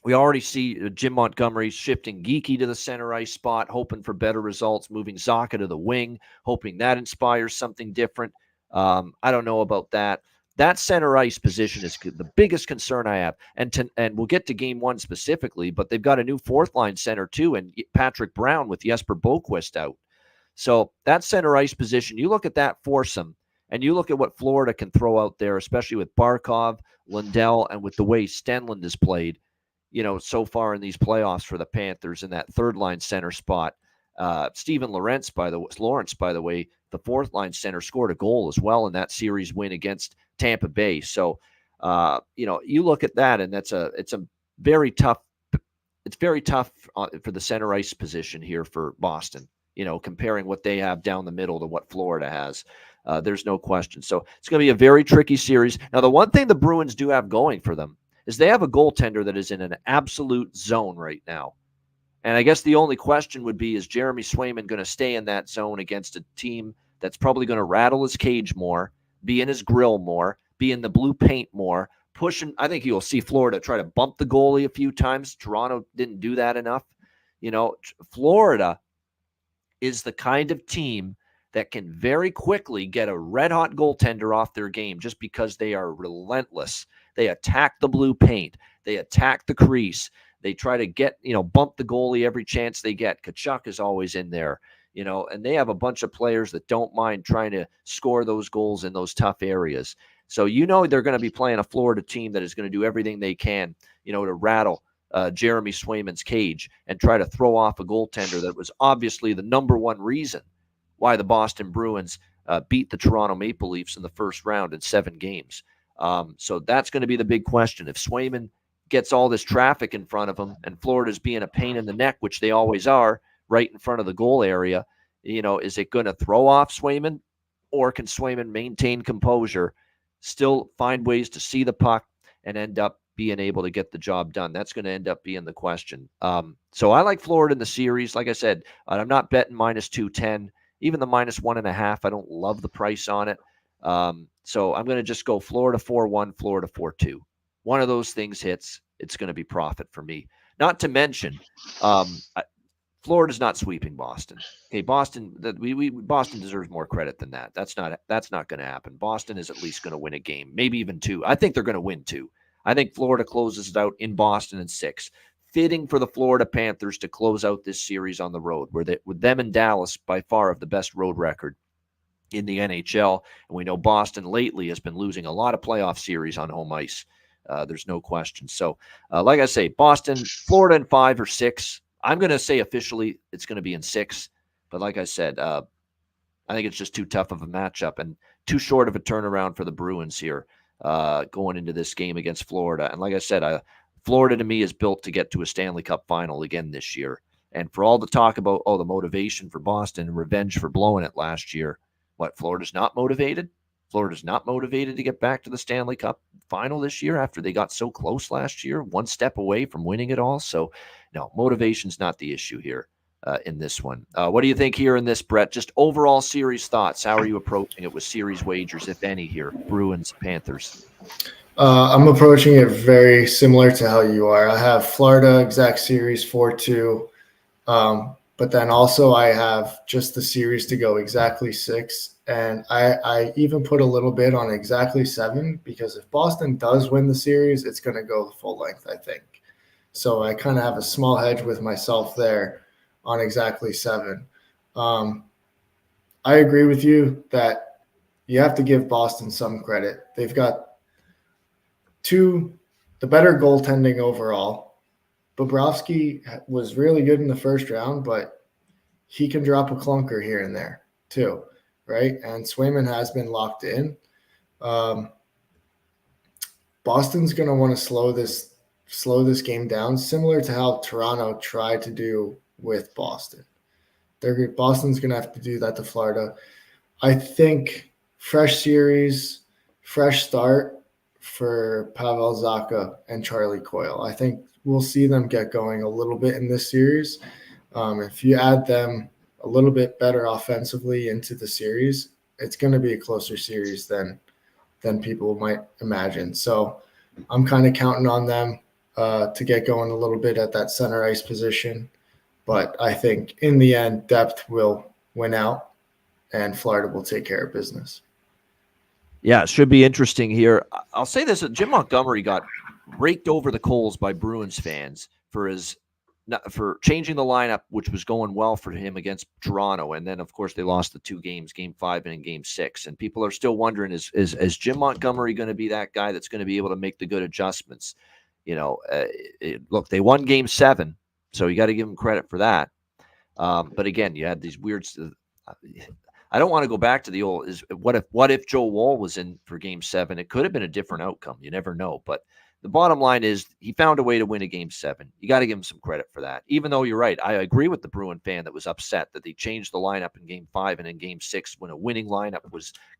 We already see Jim Montgomery shifting Geeky to the center ice spot, hoping for better results, moving Zacha to the wing, hoping that inspires something different. I don't know about that. That center ice position is the biggest concern I have. And we'll get to game 1 specifically, but they've got a new fourth-line center too, and Patrick Brown with Jesper Boquist out. So that center ice position, you look at that foursome, and you look at what Florida can throw out there, especially with Barkov, Lundell, and with the way Stenlund has played, so far in these playoffs for the Panthers in that third-line center spot. Steven Lawrence, by the way, the fourth-line center, scored a goal as well in that series win against Tampa Bay. So, you look at that, and it's very tough. It's very tough for the center ice position here for Boston. Comparing what they have down the middle to what Florida has. There's no question. So it's going to be a very tricky series. Now, the one thing the Bruins do have going for them is they have a goaltender that is in an absolute zone right now. And I guess the only question would be, is Jeremy Swayman going to stay in that zone against a team that's probably going to rattle his cage more, be in his grill more, be in the blue paint more, pushing? I think you'll see Florida try to bump the goalie a few times. Toronto didn't do that enough. Florida is the kind of team that can very quickly get a red-hot goaltender off their game just because they are relentless. They attack the blue paint. They attack the crease. They try to get, bump the goalie every chance they get. Tkachuk is always in there, and they have a bunch of players that don't mind trying to score those goals in those tough areas. So, they're going to be playing a Florida team that is going to do everything they can, to rattle Jeremy Swayman's cage and try to throw off a goaltender that was obviously the number one reason why the Boston Bruins beat the Toronto Maple Leafs in the first round in 7 games. So that's going to be the big question. If Swayman gets all this traffic in front of him and Florida's being a pain in the neck, which they always are, right in front of the goal area, is it going to throw off Swayman, or can Swayman maintain composure, still find ways to see the puck, and end up being able to get the job done? That's going to end up being the question. So I like Florida in the series. Like I said, I'm not betting -210. Even the -1.5, I don't love the price on it. So I'm going to just go Florida 4-1, Florida 4-2. One of those things hits, it's going to be profit for me. Not to mention, Florida's not sweeping Boston. Okay, Boston deserves more credit than that. That's not going to happen. Boston is at least going to win a game, maybe even 2. I think they're going to win 2. I think Florida closes it out in Boston in 6. Fitting for the Florida Panthers to close out this series on the road, with them and Dallas by far have the best road record in the NHL. And we know Boston lately has been losing a lot of playoff series on home ice. There's no question. So, like I say, Boston, Florida in 5 or 6. I'm going to say officially it's going to be in 6. But like I said, I think it's just too tough of a matchup. And too short of a turnaround for the Bruins here going into this game against Florida. And like I said, Florida to me is built to get to a Stanley Cup final again this year. And for all the talk about, the motivation for Boston and revenge for blowing it last year, Florida's not motivated? Florida's not motivated to get back to the Stanley Cup final this year after they got so close last year, one step away from winning it all. So, no, motivation's not the issue here in this one. What do you think here in this, Brett? Just overall series thoughts. How are you approaching it with series wagers, if any, here? Bruins, Panthers. I'm approaching it very similar to how you are. I have Florida exact series 4-2. But then also I have just the series to go exactly 6. And I even put a little bit on exactly 7, because if Boston does win the series, it's going to go the full length, I think. So I kind of have a small hedge with myself there on exactly 7. I agree with you that you have to give Boston some credit. They've got the better goaltending overall. Bobrovsky was really good in the first round, but he can drop a clunker here and there too, right? And Swayman has been locked in. Boston's going to want to slow this game down, similar to how Toronto tried to do with Boston. Boston's going to have to do that to Florida. I think fresh series, fresh start for Pavel Zacha and Charlie Coyle. I think we'll see them get going a little bit in this series. If you add them a little bit better offensively into the series, it's going to be a closer series than people might imagine. So I'm kind of counting on them to get going a little bit at that center ice position. But I think in the end, depth will win out and Florida will take care of business. Yeah, it should be interesting here. I'll say this: Jim Montgomery got raked over the coals by Bruins fans for changing the lineup, which was going well for him against Toronto, and then of course they lost the 2 games, Game 5 and in Game 6. And people are still wondering: is Jim Montgomery going to be that guy that's going to be able to make the good adjustments? Look, they won Game 7, so you got to give them credit for that. But again, you had these weird. I don't want to go back to the old. What if Joe Woll was in for Game 7? It could have been a different outcome. You never know. But the bottom line is he found a way to win a Game 7. You got to give him some credit for that. Even though you're right, I agree with the Bruin fan that was upset that they changed the lineup in Game 5 and in Game 6 when a winning lineup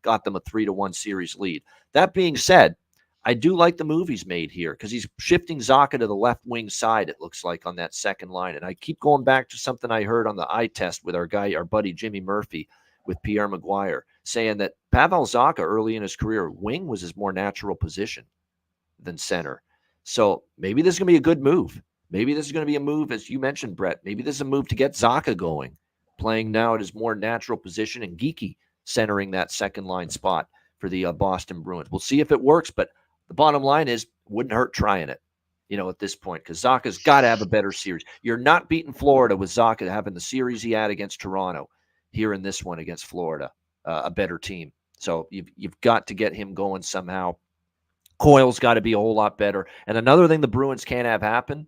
got them a 3-1 series lead. That being said, I do like the move he's made here because he's shifting Zacha to the left wing side, it looks like, on that second line. And I keep going back to something I heard on the eye test with our buddy Jimmy Murphy with Pierre Maguire, saying that Pavel Zacha early in his career, wing was his more natural position than center. So maybe this is going to be a good move. Maybe this is going to be a move, as you mentioned, Brett. Maybe this is a move to get Zacha going, playing now at his more natural position, and Geekie centering that second line spot for the Boston Bruins. We'll see if it works, but the bottom line is, wouldn't hurt trying it, at this point, because Zacha's got to have a better series. You're not beating Florida with Zacha having the series he had against Toronto here in this one against Florida, a better team. So you've got to get him going somehow. Coyle's got to be a whole lot better. And another thing the Bruins can't have happen,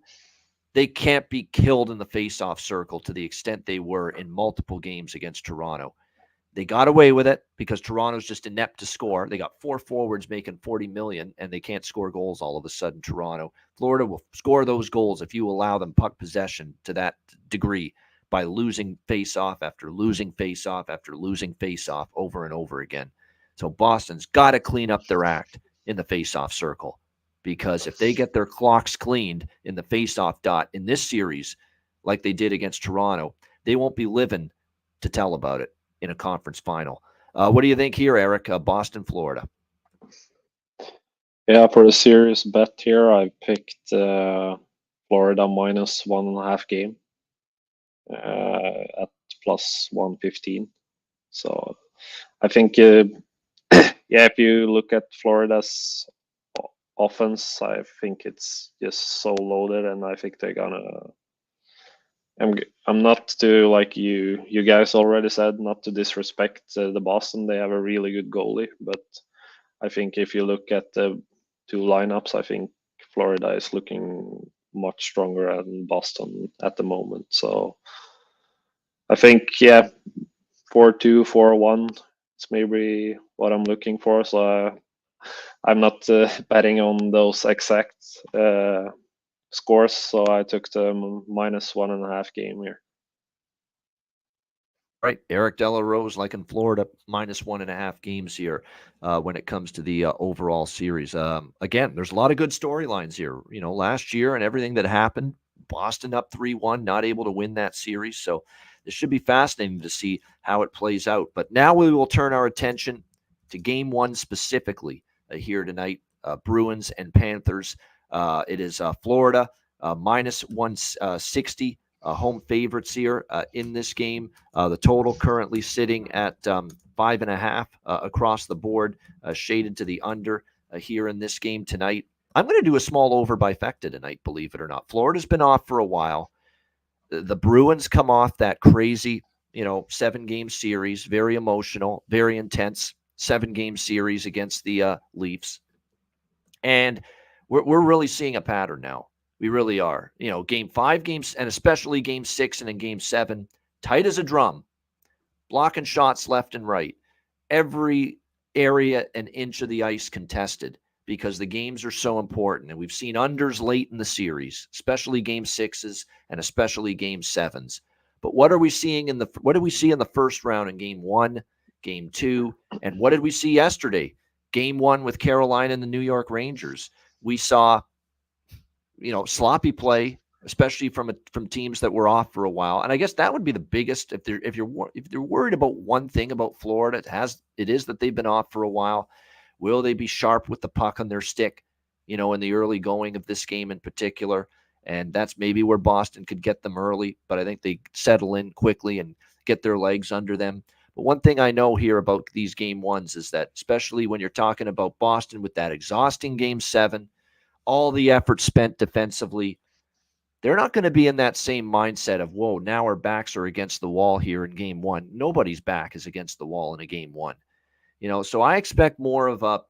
they can't be killed in the faceoff circle to the extent they were in multiple games against Toronto. They got away with it because Toronto's just inept to score. They got 4 forwards making $40 million, and they can't score goals all of a sudden, Toronto. Florida will score those goals if you allow them puck possession to that degree by losing face-off after losing face-off after losing face-off over and over again. So Boston's got to clean up their act in the face-off circle, because if they get their clocks cleaned in the face-off dot in this series like they did against Toronto, they won't be living to tell about it in a conference final. What do you think here, Eric? Boston, Florida. Yeah, for the serious bet here, I picked Florida minus 1.5 game at plus 115. So I think, if you look at Florida's offense, I think it's just so loaded, and I think they're gonna. I'm not to, like you guys already said, not to disrespect the Boston. They have a really good goalie, but I think if you look at the 2 lineups, I think Florida is looking much stronger than Boston at the moment. So I think 4-2, 4-1. It's maybe what I'm looking for. So I'm not betting on those exact scores. So I took the -1.5 game here. Right, Eric Delarose, like in Florida, -1.5 games here when it comes to the overall series. Again, there's a lot of good storylines here. You know, last year and everything that happened, Boston up 3-1, not able to win that series. So this should be fascinating to see how it plays out. But now we will turn our attention to Game 1 specifically here tonight, Bruins and Panthers. It is Florida -160. Home favorites here in this game. The total currently sitting at 5.5 across the board, shaded to the under here in this game tonight. I'm going to do a small over bifecta tonight, believe it or not. Florida's been off for a while. The Bruins come off that crazy, 7-game series, very emotional, very intense 7-game series against the Leafs. And we're really seeing a pattern now. We really are. Game 5, games, and especially Game 6 and in Game 7, tight as a drum, blocking shots left and right. Every area and inch of the ice contested because the games are so important. And we've seen unders late in the series, especially Game 6s and especially Game 7s. But what are we seeing what did we see in the first round in Game 1, Game 2, and what did we see yesterday? Game 1 with Carolina and the New York Rangers. We saw sloppy play, especially from teams that were off for a while. And I guess that would be the biggest, if you're worried about one thing about Florida, it is that they've been off for a while. Will they be sharp with the puck on their stick, in the early going of this game in particular? And that's maybe where Boston could get them early, but I think they settle in quickly and get their legs under them. But one thing I know here about these Game 1s is that, especially when you're talking about Boston with that exhausting Game 7, all the effort spent defensively, they're not going to be in that same mindset of, whoa, now our backs are against the wall here in Game 1. Nobody's back is against the wall in a Game 1. So I expect more of a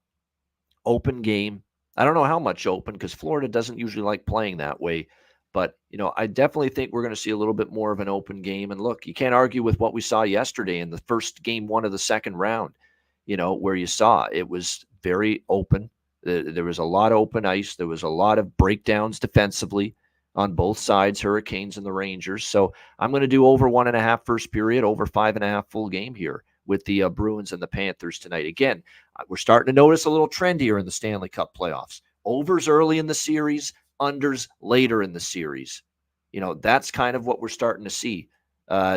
open game. I don't know how much open because Florida doesn't usually like playing that way. But, I definitely think we're going to see a little bit more of an open game. And look, you can't argue with what we saw yesterday in the first Game 1 of the second round, where you saw it was very open. There was a lot of open ice. There was a lot of breakdowns defensively on both sides, Hurricanes and the Rangers. So I'm going to do over 1.5 first period, over 5.5 full game here with the Bruins and the Panthers tonight. Again, we're starting to notice a little trend here in the Stanley Cup playoffs. Overs early in the series, unders later in the series. That's kind of what we're starting to see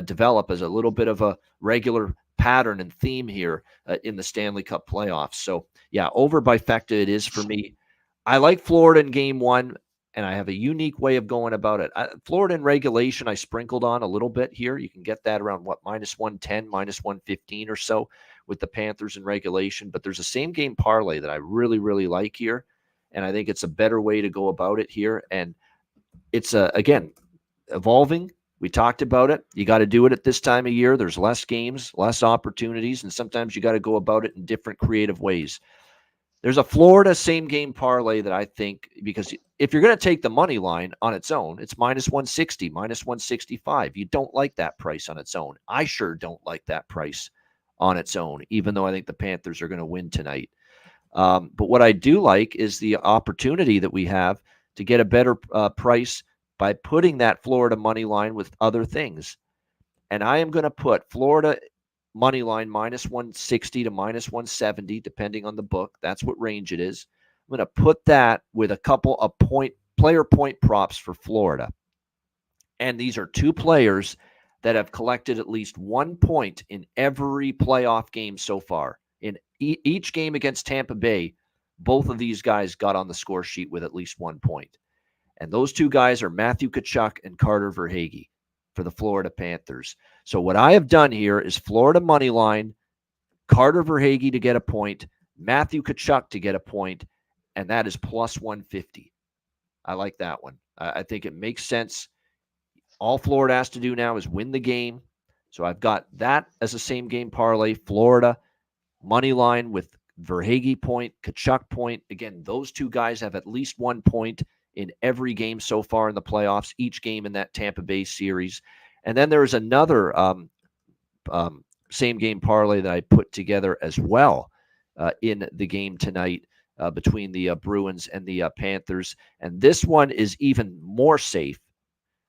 develop as a little bit of a regular pattern and theme here in the Stanley Cup playoffs. So, yeah, over bifecta it is for me. I like Florida in Game 1, and I have a unique way of going about it. Florida in regulation I sprinkled on a little bit here. You can get that around, -110, -115 or so with the Panthers in regulation. But there's a same-game parlay that I really, really like here, and I think it's a better way to go about it here. And it's, again, evolving. We talked about it. You got to do it at this time of year. There's less games, less opportunities, and sometimes you got to go about it in different creative ways. There's a Florida same-game parlay that I think, because if you're going to take the money line on its own, it's -160, -165. You don't like that price on its own. I sure don't like that price on its own, even though I think the Panthers are going to win tonight. But what I do like is the opportunity that we have to get a better price by putting that Florida money line with other things. And I am going to put Florida money line -160 to -170, depending on the book. That's what range it is. I'm going to put that with a couple of player point props for Florida. And these are two players that have collected at least 1 point in every playoff game so far. In each game against Tampa Bay, both of these guys got on the score sheet with at least 1 point. And those two guys are Matthew Tkachuk and Carter Verhaeghe for the Florida Panthers. So what I have done here is Florida money line, Carter Verhaeghe to get a point, Matthew Tkachuk to get a point, and that is +150. I like that one. I think it makes sense. All Florida has to do now is win the game. So I've got that as a same game parlay. Florida money line with Verhaeghe point, Tkachuk point. Again, those two guys have at least 1 point in every game so far in the playoffs, each game in that Tampa Bay series. And then there's another same game parlay that I put together as well in the game tonight between the Bruins and the Panthers. And this one is even more safe.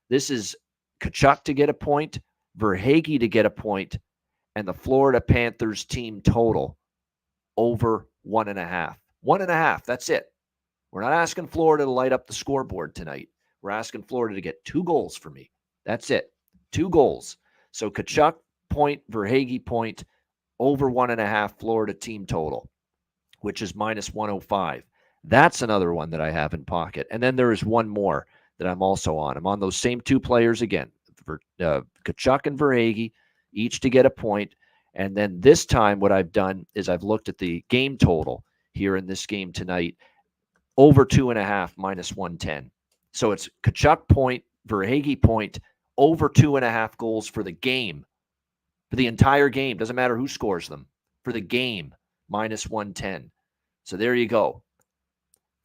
This is Tkachuk to get a point, Verhaeghe to get a point, and the Florida Panthers team total over 1.5. 1.5, that's it. We're not asking Florida to light up the scoreboard tonight. We're asking Florida to get 2 goals for me. That's it. 2 goals. So Tkachuk point, Verhaeghe point, over 1.5 Florida team total, which is minus 105. That's another one that I have in pocket. And then there is one more that I'm also on. I'm on those same 2 players again, Tkachuk and Verhaeghe, each to get a point. And then this time what I've done is I've looked at the game total here in this game tonight, over 2.5, minus 110. So it's Tkachuk point, Verhaeghe point, over 2.5 goals for the game. For the entire game. Doesn't matter who scores them. For the game, minus 110. So there you go.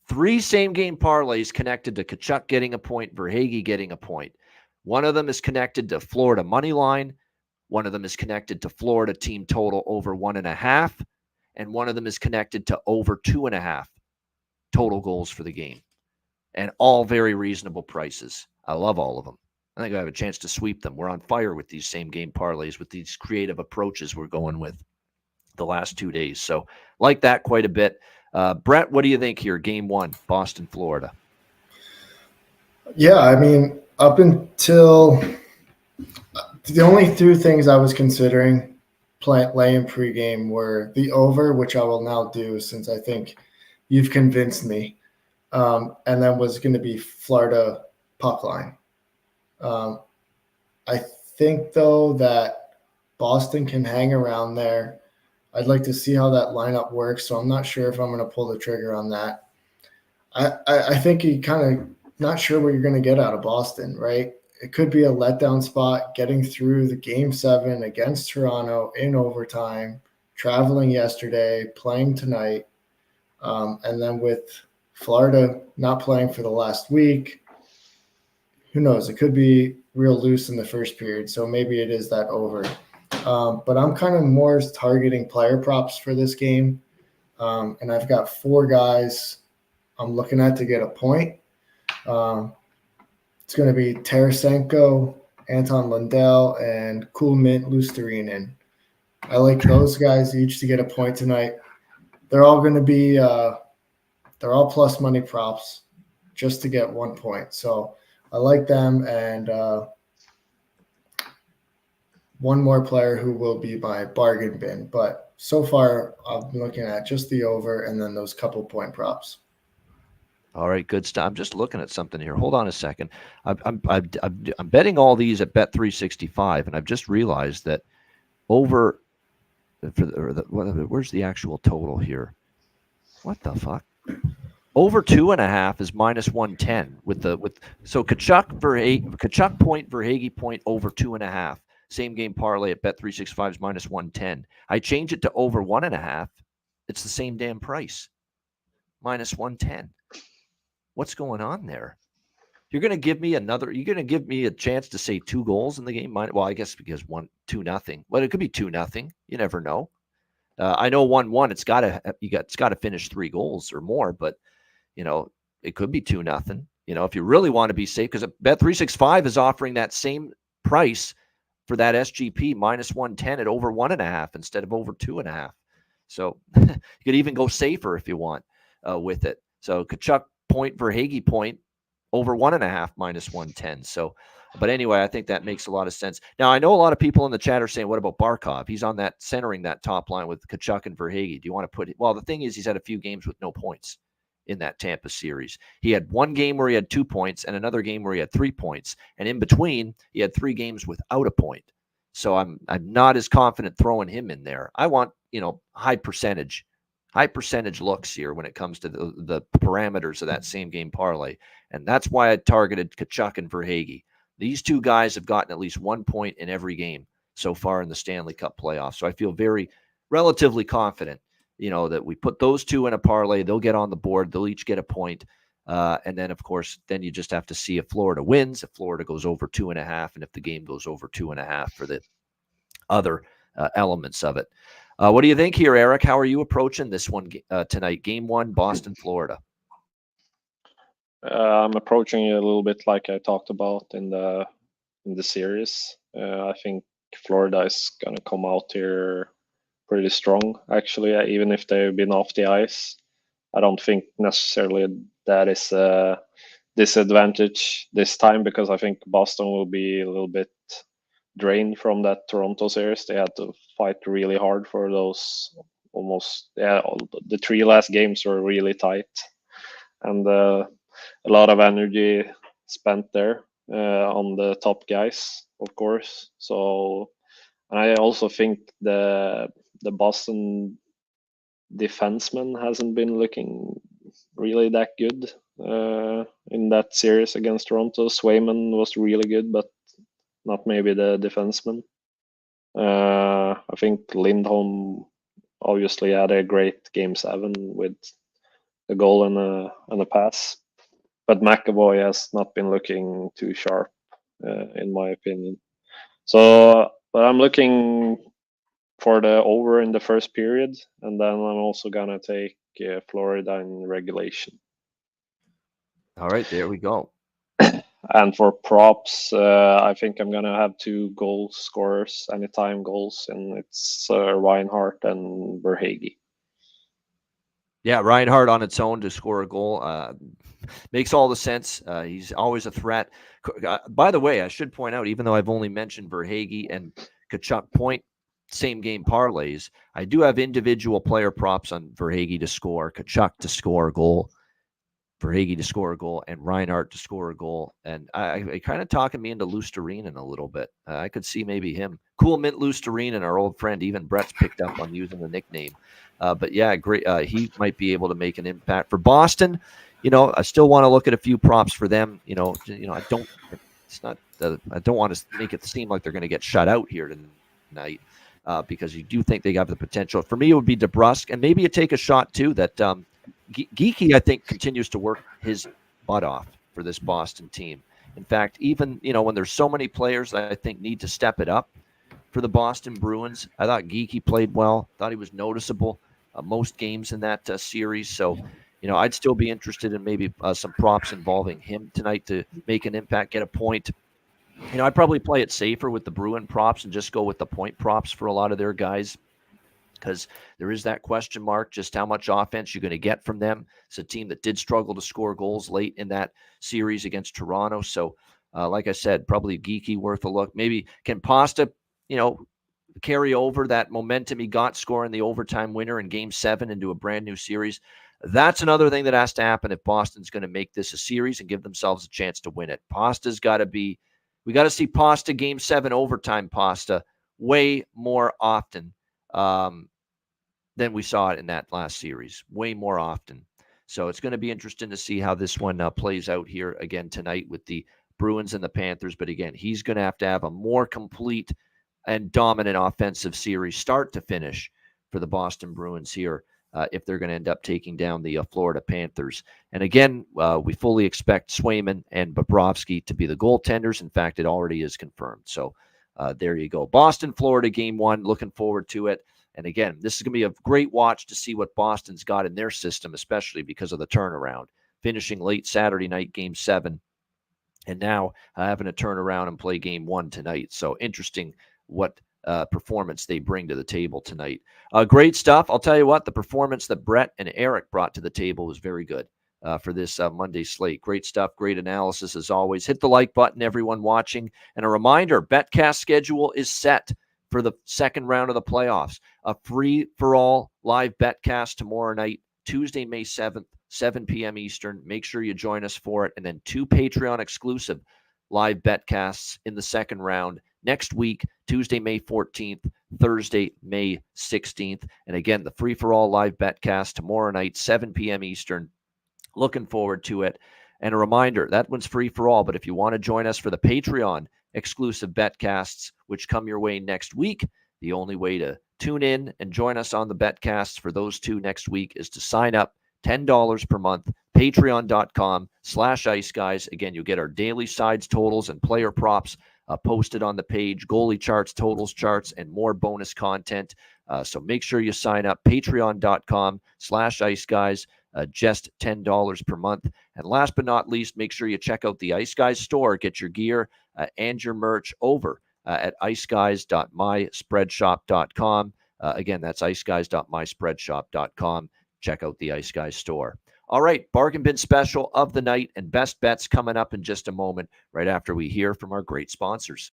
3 same-game parlays connected to Tkachuk getting a point, Verhaeghe getting a point. One of them is connected to Florida money line. One of them is connected to Florida team total over 1.5. And one of them is connected to over 2.5 total goals for the game. And all very reasonable prices. I love all of them. I think I have a chance to sweep them. We're on fire with these same-game parlays, with these creative approaches we're going with the last 2 days. So like that quite a bit. Brett, what do you think here? Game 1, Boston, Florida. Yeah, I mean, up until the only 2 things I was considering laying pregame were the over, which I will now do since I think you've convinced me, and then was going to be Florida puck line. I think, though, that Boston can hang around there. I'd like to see how that lineup works, so I'm not sure if I'm going to pull the trigger on that. I think you kind of not sure what you're going to get out of Boston, right? It could be a letdown spot getting through the Game 7 against Toronto in overtime, traveling yesterday, playing tonight, and then with Florida not playing for the last week, who knows? It could be real loose in the first period, so maybe it is that over. But I'm kind of more targeting player props for this game, and I've got 4 guys I'm looking at to get a point. It's going to be Tarasenko, Anton Lundell, and Kulmint Lusterinen. I like those guys each to get a point tonight. They're all going to be they're all plus money props just to get 1 point. So I like them, and one more player who will be my bargain bin. But so far, I'm looking at just the over and then those couple point props. All right, good stuff. I'm just looking at something here. Hold on a second. I'm betting all these at Bet365, and I've just realized that over where's the actual total here? What the fuck? Over 2.5 is minus 110 so Tkachuk point, Verhaeghe point, over 2.5. Same game parlay at Bet365 is minus 110. I change it to over 1.5. It's the same damn price, minus 110. What's going on there? You're going to give me a chance to say 2 goals in the game. Well, I guess because 2-0. Well, it could be 2-0. You never know. I know 1-1. It's got to finish 3 goals or more, but it could be 2-0. If you really want to be safe, because Bet365 is offering that same price for that SGP minus 110 at over 1.5 instead of over 2.5. So you could even go safer if you want with it. So Tkachuk point, Verhaeghe point, over 1.5 minus 110. So, but anyway, I think that makes a lot of sense. Now, I know a lot of people in the chat are saying, what about Barkov? He's on that, centering that top line with Tkachuk and Verhaeghe. Do you want to put it? Well, the thing is, he's had a few games with no points in that Tampa series. He had 1 game where he had 2 points and another game where he had 3 points. And in between, he had 3 games without a point. So I'm not as confident throwing him in there. I want, high percentage looks here when it comes to the parameters of that same game parlay. And that's why I targeted Tkachuk and Verhaeghe. These 2 guys have gotten at least 1 point in every game so far in the Stanley Cup playoffs. So I feel relatively confident, that we put those 2 in a parlay. They'll get on the board. They'll each get a point. And then, of course, you just have to see if Florida wins, if Florida goes over 2.5, and if the game goes over 2.5 for the other elements of it. What do you think here, Eric? How are you approaching this one tonight? Game 1, Boston, Florida. I'm approaching it a little bit like I talked about in the series. I think Florida is gonna come out here pretty strong. Actually, even if they've been off the ice, I don't think necessarily that is a disadvantage this time, because I think Boston will be a little bit drained from that Toronto series. They had to fight really hard for those the 3 last games were really tight, and a lot of energy spent there on the top guys, of course. So, and I also think the Boston defenseman hasn't been looking really that good in that series against Toronto. Swayman was really good, but not maybe the defenseman. I think Lindholm obviously had a great Game 7 with a goal and a pass, but McAvoy has not been looking too sharp, in my opinion. So, but I'm looking for the over in the first period, and then I'm also gonna take Florida in regulation. All right, there we go. And for props, I think I'm gonna have 2 goal scorers, anytime goals, and it's Reinhardt and Verhaeghe. Yeah, Reinhardt on its own to score a goal makes all the sense. He's always a threat. By the way, I should point out, even though I've only mentioned Verhaeghe and Tkachuk point same game parlays, I do have individual player props on Verhaeghe to score, Tkachuk to score a goal, Verhaeghe to score a goal, and Reinhardt to score a goal. And I kind of talking me into Luostarinen a little bit. I could see maybe him. Cool Mint Luostarinen, our old friend. Even Brett's picked up on using the nickname. But yeah, great. He might be able to make an impact for Boston. I still want to look at a few props for them. I don't. It's not. I don't want to make it seem like they're going to get shut out here tonight, because you do think they have the potential. For me, it would be DeBrusk, and maybe you take a shot too that Geekie, I think, continues to work his butt off for this Boston team. In fact, even when there's so many players that I think need to step it up for the Boston Bruins, I thought Geekie played well. Thought he was noticeable most games in that series. So, I'd still be interested in maybe some props involving him tonight to make an impact, get a point. I'd probably play it safer with the Bruin props and just go with the point props for a lot of their guys, because there is that question mark, just how much offense you're going to get from them. It's a team that did struggle to score goals late in that series against Toronto. So, like I said, probably Geekie worth a look. Maybe can Pasta, carry over that momentum he got scoring the overtime winner in Game 7 into a brand new series. That's another thing that has to happen if Boston's going to make this a series and give themselves a chance to win it. Pasta's got to be, we got to see Pasta Game 7 overtime Pasta way more often than we saw it in that last series, way more often. So it's going to be interesting to see how this one plays out here again tonight with the Bruins and the Panthers. But again, he's going to have a more complete and dominant offensive series start to finish for the Boston Bruins here if they're going to end up taking down the Florida Panthers. And again, we fully expect Swayman and Bobrovsky to be the goaltenders. In fact, it already is confirmed. So there you go. Boston, Florida, Game 1. Looking forward to it. And again, this is going to be a great watch to see what Boston's got in their system, especially because of the turnaround. Finishing late Saturday night, Game 7, and now having to turn around and play Game 1 tonight. So interesting what performance they bring to the table tonight. Great stuff. I'll tell you what, the performance that Brett and Eric brought to the table was very good for this Monday slate. Great stuff. Great analysis as always. Hit the like button, everyone watching. And a reminder, Betcast schedule is set for the second round of the playoffs. A free-for-all live Betcast tomorrow night, Tuesday, May 7th, 7 p.m. Eastern. Make sure you join us for it. And then 2 Patreon-exclusive live Betcasts in the second round next week, Tuesday, May 14th, Thursday, May 16th. And again, the free-for-all live Betcast tomorrow night, 7 p.m. Eastern. Looking forward to it. And a reminder, that one's free for all. But if you want to join us for the Patreon exclusive Betcasts, which come your way next week, the only way to tune in and join us on the Betcasts for those 2 next week is to sign up. $10 per month, patreon.com/iceguys. Again, you'll get our daily sides totals and player props posted on the page, goalie charts, totals charts, and more bonus content. So make sure you sign up, patreon.com/iceguys, just $10 per month. And last but not least, make sure you check out the Ice Guys store, get your gear and your merch over at iceguys.myspreadshop.com. Again, that's iceguys.myspreadshop.com. Check out the Ice Guys store. All right, bargain bin special of the night and best bets coming up in just a moment, right after we hear from our great sponsors.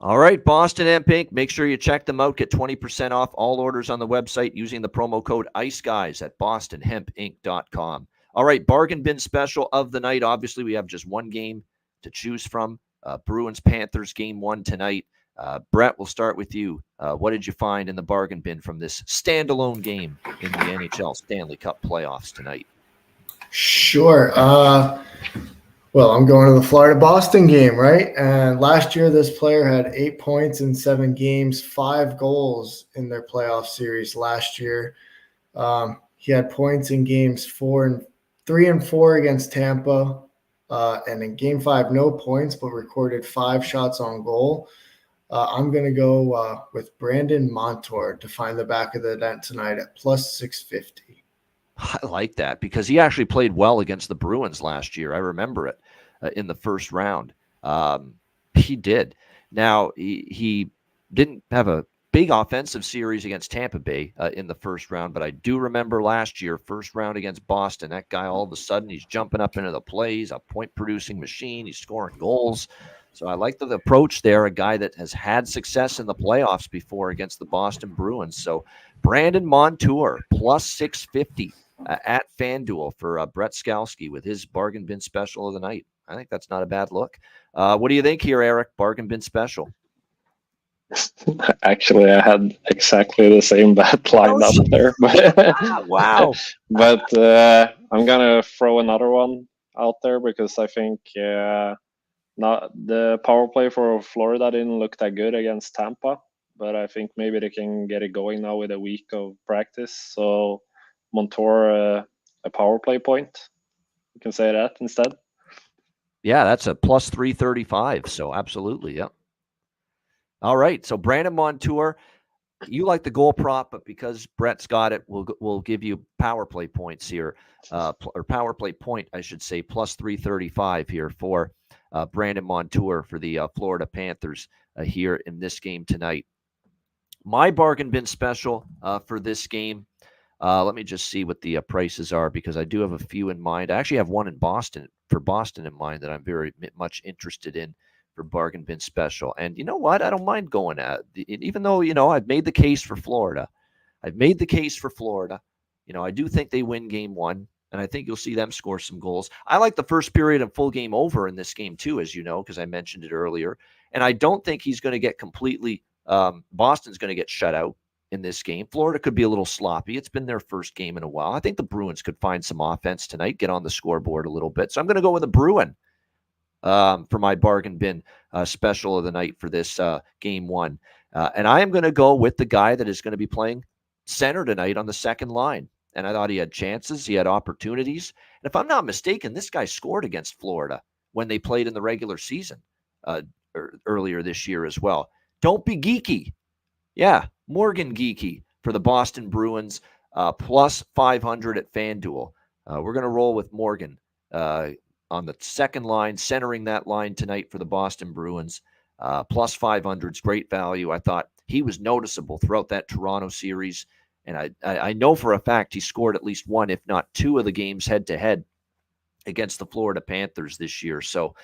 All right, Boston Hemp Inc. Make sure you check them out. Get 20% off all orders on the website using the promo code ICEGUYS at bostonhempinc.com. All right, bargain bin special of the night. Obviously, we have just one game to choose from. Bruins Panthers game 1 tonight. Brett, we'll start with you. What did you find in the bargain bin from this standalone game in the NHL Stanley Cup playoffs tonight? Sure. Well, I'm going to the Florida-Boston game, right? And last year, this player had 8 points in 7 games, 5 goals in their playoff series last year. He had points in games 3 and 4 against Tampa. And in game 5, no points, but recorded 5 shots on goal. I'm going to go with Brandon Montour to find the back of the net tonight at plus 650. I like that because he actually played well against the Bruins last year. I remember it in the first round. He did. Now, he didn't have a big offensive series against Tampa Bay in the first round, but I do remember last year, first round against Boston, that guy all of a sudden, he's jumping up into the play. He's a point-producing machine. He's scoring goals. So I like the approach there, a guy that has had success in the playoffs before against the Boston Bruins. So Brandon Montour, plus 650 at FanDuel for Brett Skalski with his bargain bin special of the night. I think that's not a bad look. What do you think here, Eric? Bargain bin special. Actually, I had exactly the same bet lined up there. Wow. But I'm going to throw another one out there because I think not the power play for Florida didn't look that good against Tampa, but I think maybe they can get it going now with a week of practice. So Montour, a power play point. You can say that instead. Yeah, that's a plus 335. So absolutely, yeah. All right, so Brandon Montour, you like the goal prop, but because Brett's got it, we'll give you power play points here, or power play point, I should say, plus 335 here for Brandon Montour for the Florida Panthers here in this game tonight. My bargain bin special for this game, let me just see what the prices are because I do have a few in mind. I actually have one in Boston in mind that I'm very much interested in for bargain bin special. And you know what? I don't mind going at it, even though, I've made the case for Florida. I do think they win game 1, and I think you'll see them score some goals. I like the first period and full game over in this game too, as you know, because I mentioned it earlier. And I don't think he's going to get completely, Boston's going to get shut out in this game. Florida could be a little sloppy. It's been their first game in a while. I think the Bruins could find some offense tonight, get on the scoreboard a little bit. So I'm going to go with a Bruin for my bargain bin special of the night for this game 1. And I am going to go with the guy that is going to be playing center tonight on the second line. And I thought he had chances. He had opportunities. And if I'm not mistaken, this guy scored against Florida when they played in the regular season earlier this year as well. Don't be geeky. Yeah, Morgan Geeky for the Boston Bruins, plus 500 at FanDuel. We're going to roll with Morgan on the second line, centering that line tonight for the Boston Bruins. Plus 500 is great value. I thought he was noticeable throughout that Toronto series. And I know for a fact he scored at least one, if not two, of the games head-to-head against the Florida Panthers this year. So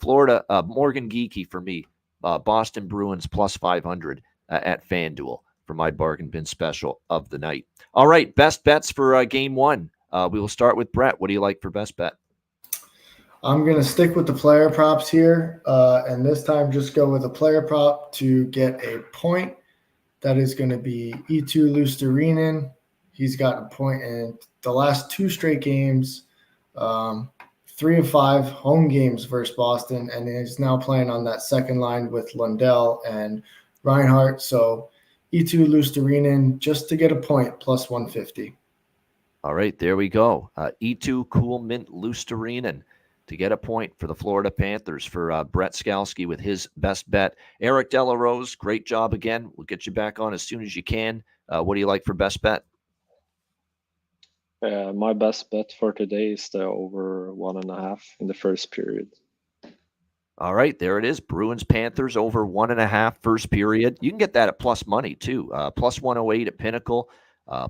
Florida, Morgan Geeky for me, Boston Bruins plus 500 at FanDuel for my bargain bin special of the night. All right, best bets for game one. We will start with Brett. What do you like for best bet? I'm going to stick with the player props here, and this time just go with a player prop to get a point. That is going to be Eetu Luostarinen. He's got a point in the last 2 straight games, 3 of 5 home games versus Boston, and he's now playing on that second line with Lundell and Reinhart. So Eetu Luostarinen just to get a point, plus 150. All right, there we go. Eetu Cool Mint Luostarinen to get a point for the Florida Panthers for Brett Skalski with his best bet. Eric Delarose, great job again. We'll get you back on as soon as you can. What do you like for best bet? My best bet for today is the over 1.5 in the first period. All right, there it is. Bruins Panthers over 1.5 first period. You can get that at plus money too. Plus 108 at Pinnacle,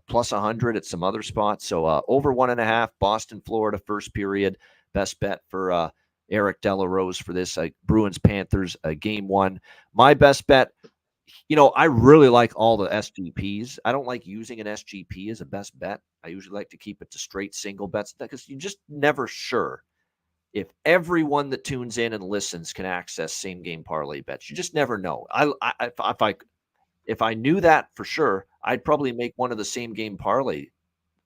plus 100 at some other spots. So over 1.5 Boston, Florida first period. Best bet for Eric Delarose for this Bruins Panthers game one. My best bet, I really like all the SGPs. I don't like using an SGP as a best bet. I usually like to keep it to straight single bets because you're just never sure if everyone that tunes in and listens can access same game parlay bets. You just never know. If I knew that for sure, I'd probably make one of the same game parlay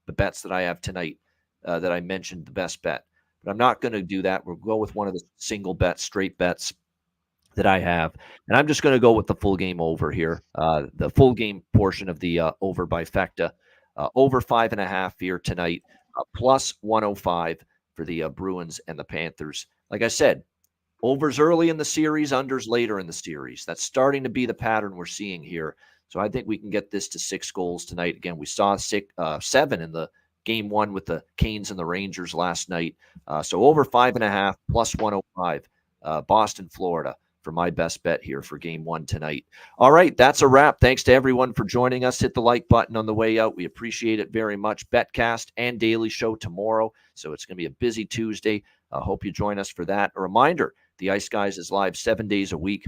the bets that I have tonight that I mentioned the best bet. But I'm not going to do that. We'll go with one of the single bets, straight bets that I have. And I'm just going to go with the full game over here, the full game portion of the over by Fecta. Over 5.5 here tonight, plus 105 for the Bruins and the Panthers. Like I said, overs early in the series, unders later in the series. That's starting to be the pattern we're seeing here. So I think we can get this to 6 goals tonight. Again, we saw 7 in the game one with the Canes and the Rangers last night. So over 5.5 plus 105, Boston, Florida for my best bet here for game one tonight. All right, that's a wrap. Thanks to everyone for joining us. Hit the like button on the way out. We appreciate it very much. Betcast and Daily Show tomorrow. So it's going to be a busy Tuesday. I hope you join us for that. A reminder, the Ice Guys is live 7 days a week,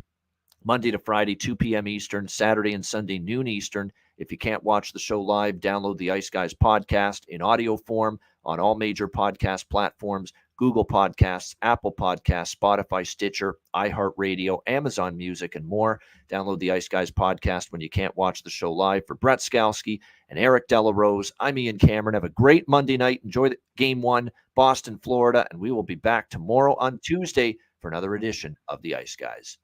Monday to Friday, 2 p.m. Eastern, Saturday and Sunday, noon Eastern. If you can't watch the show live, download the Ice Guys podcast in audio form on all major podcast platforms, Google Podcasts, Apple Podcasts, Spotify, Stitcher, iHeartRadio, Amazon Music, and more. Download the Ice Guys podcast when you can't watch the show live. For Brett Skalski and Eric Delarose, I'm Ian Cameron. Have a great Monday night. Enjoy the game one, Boston, Florida, and we will be back tomorrow on Tuesday for another edition of the Ice Guys.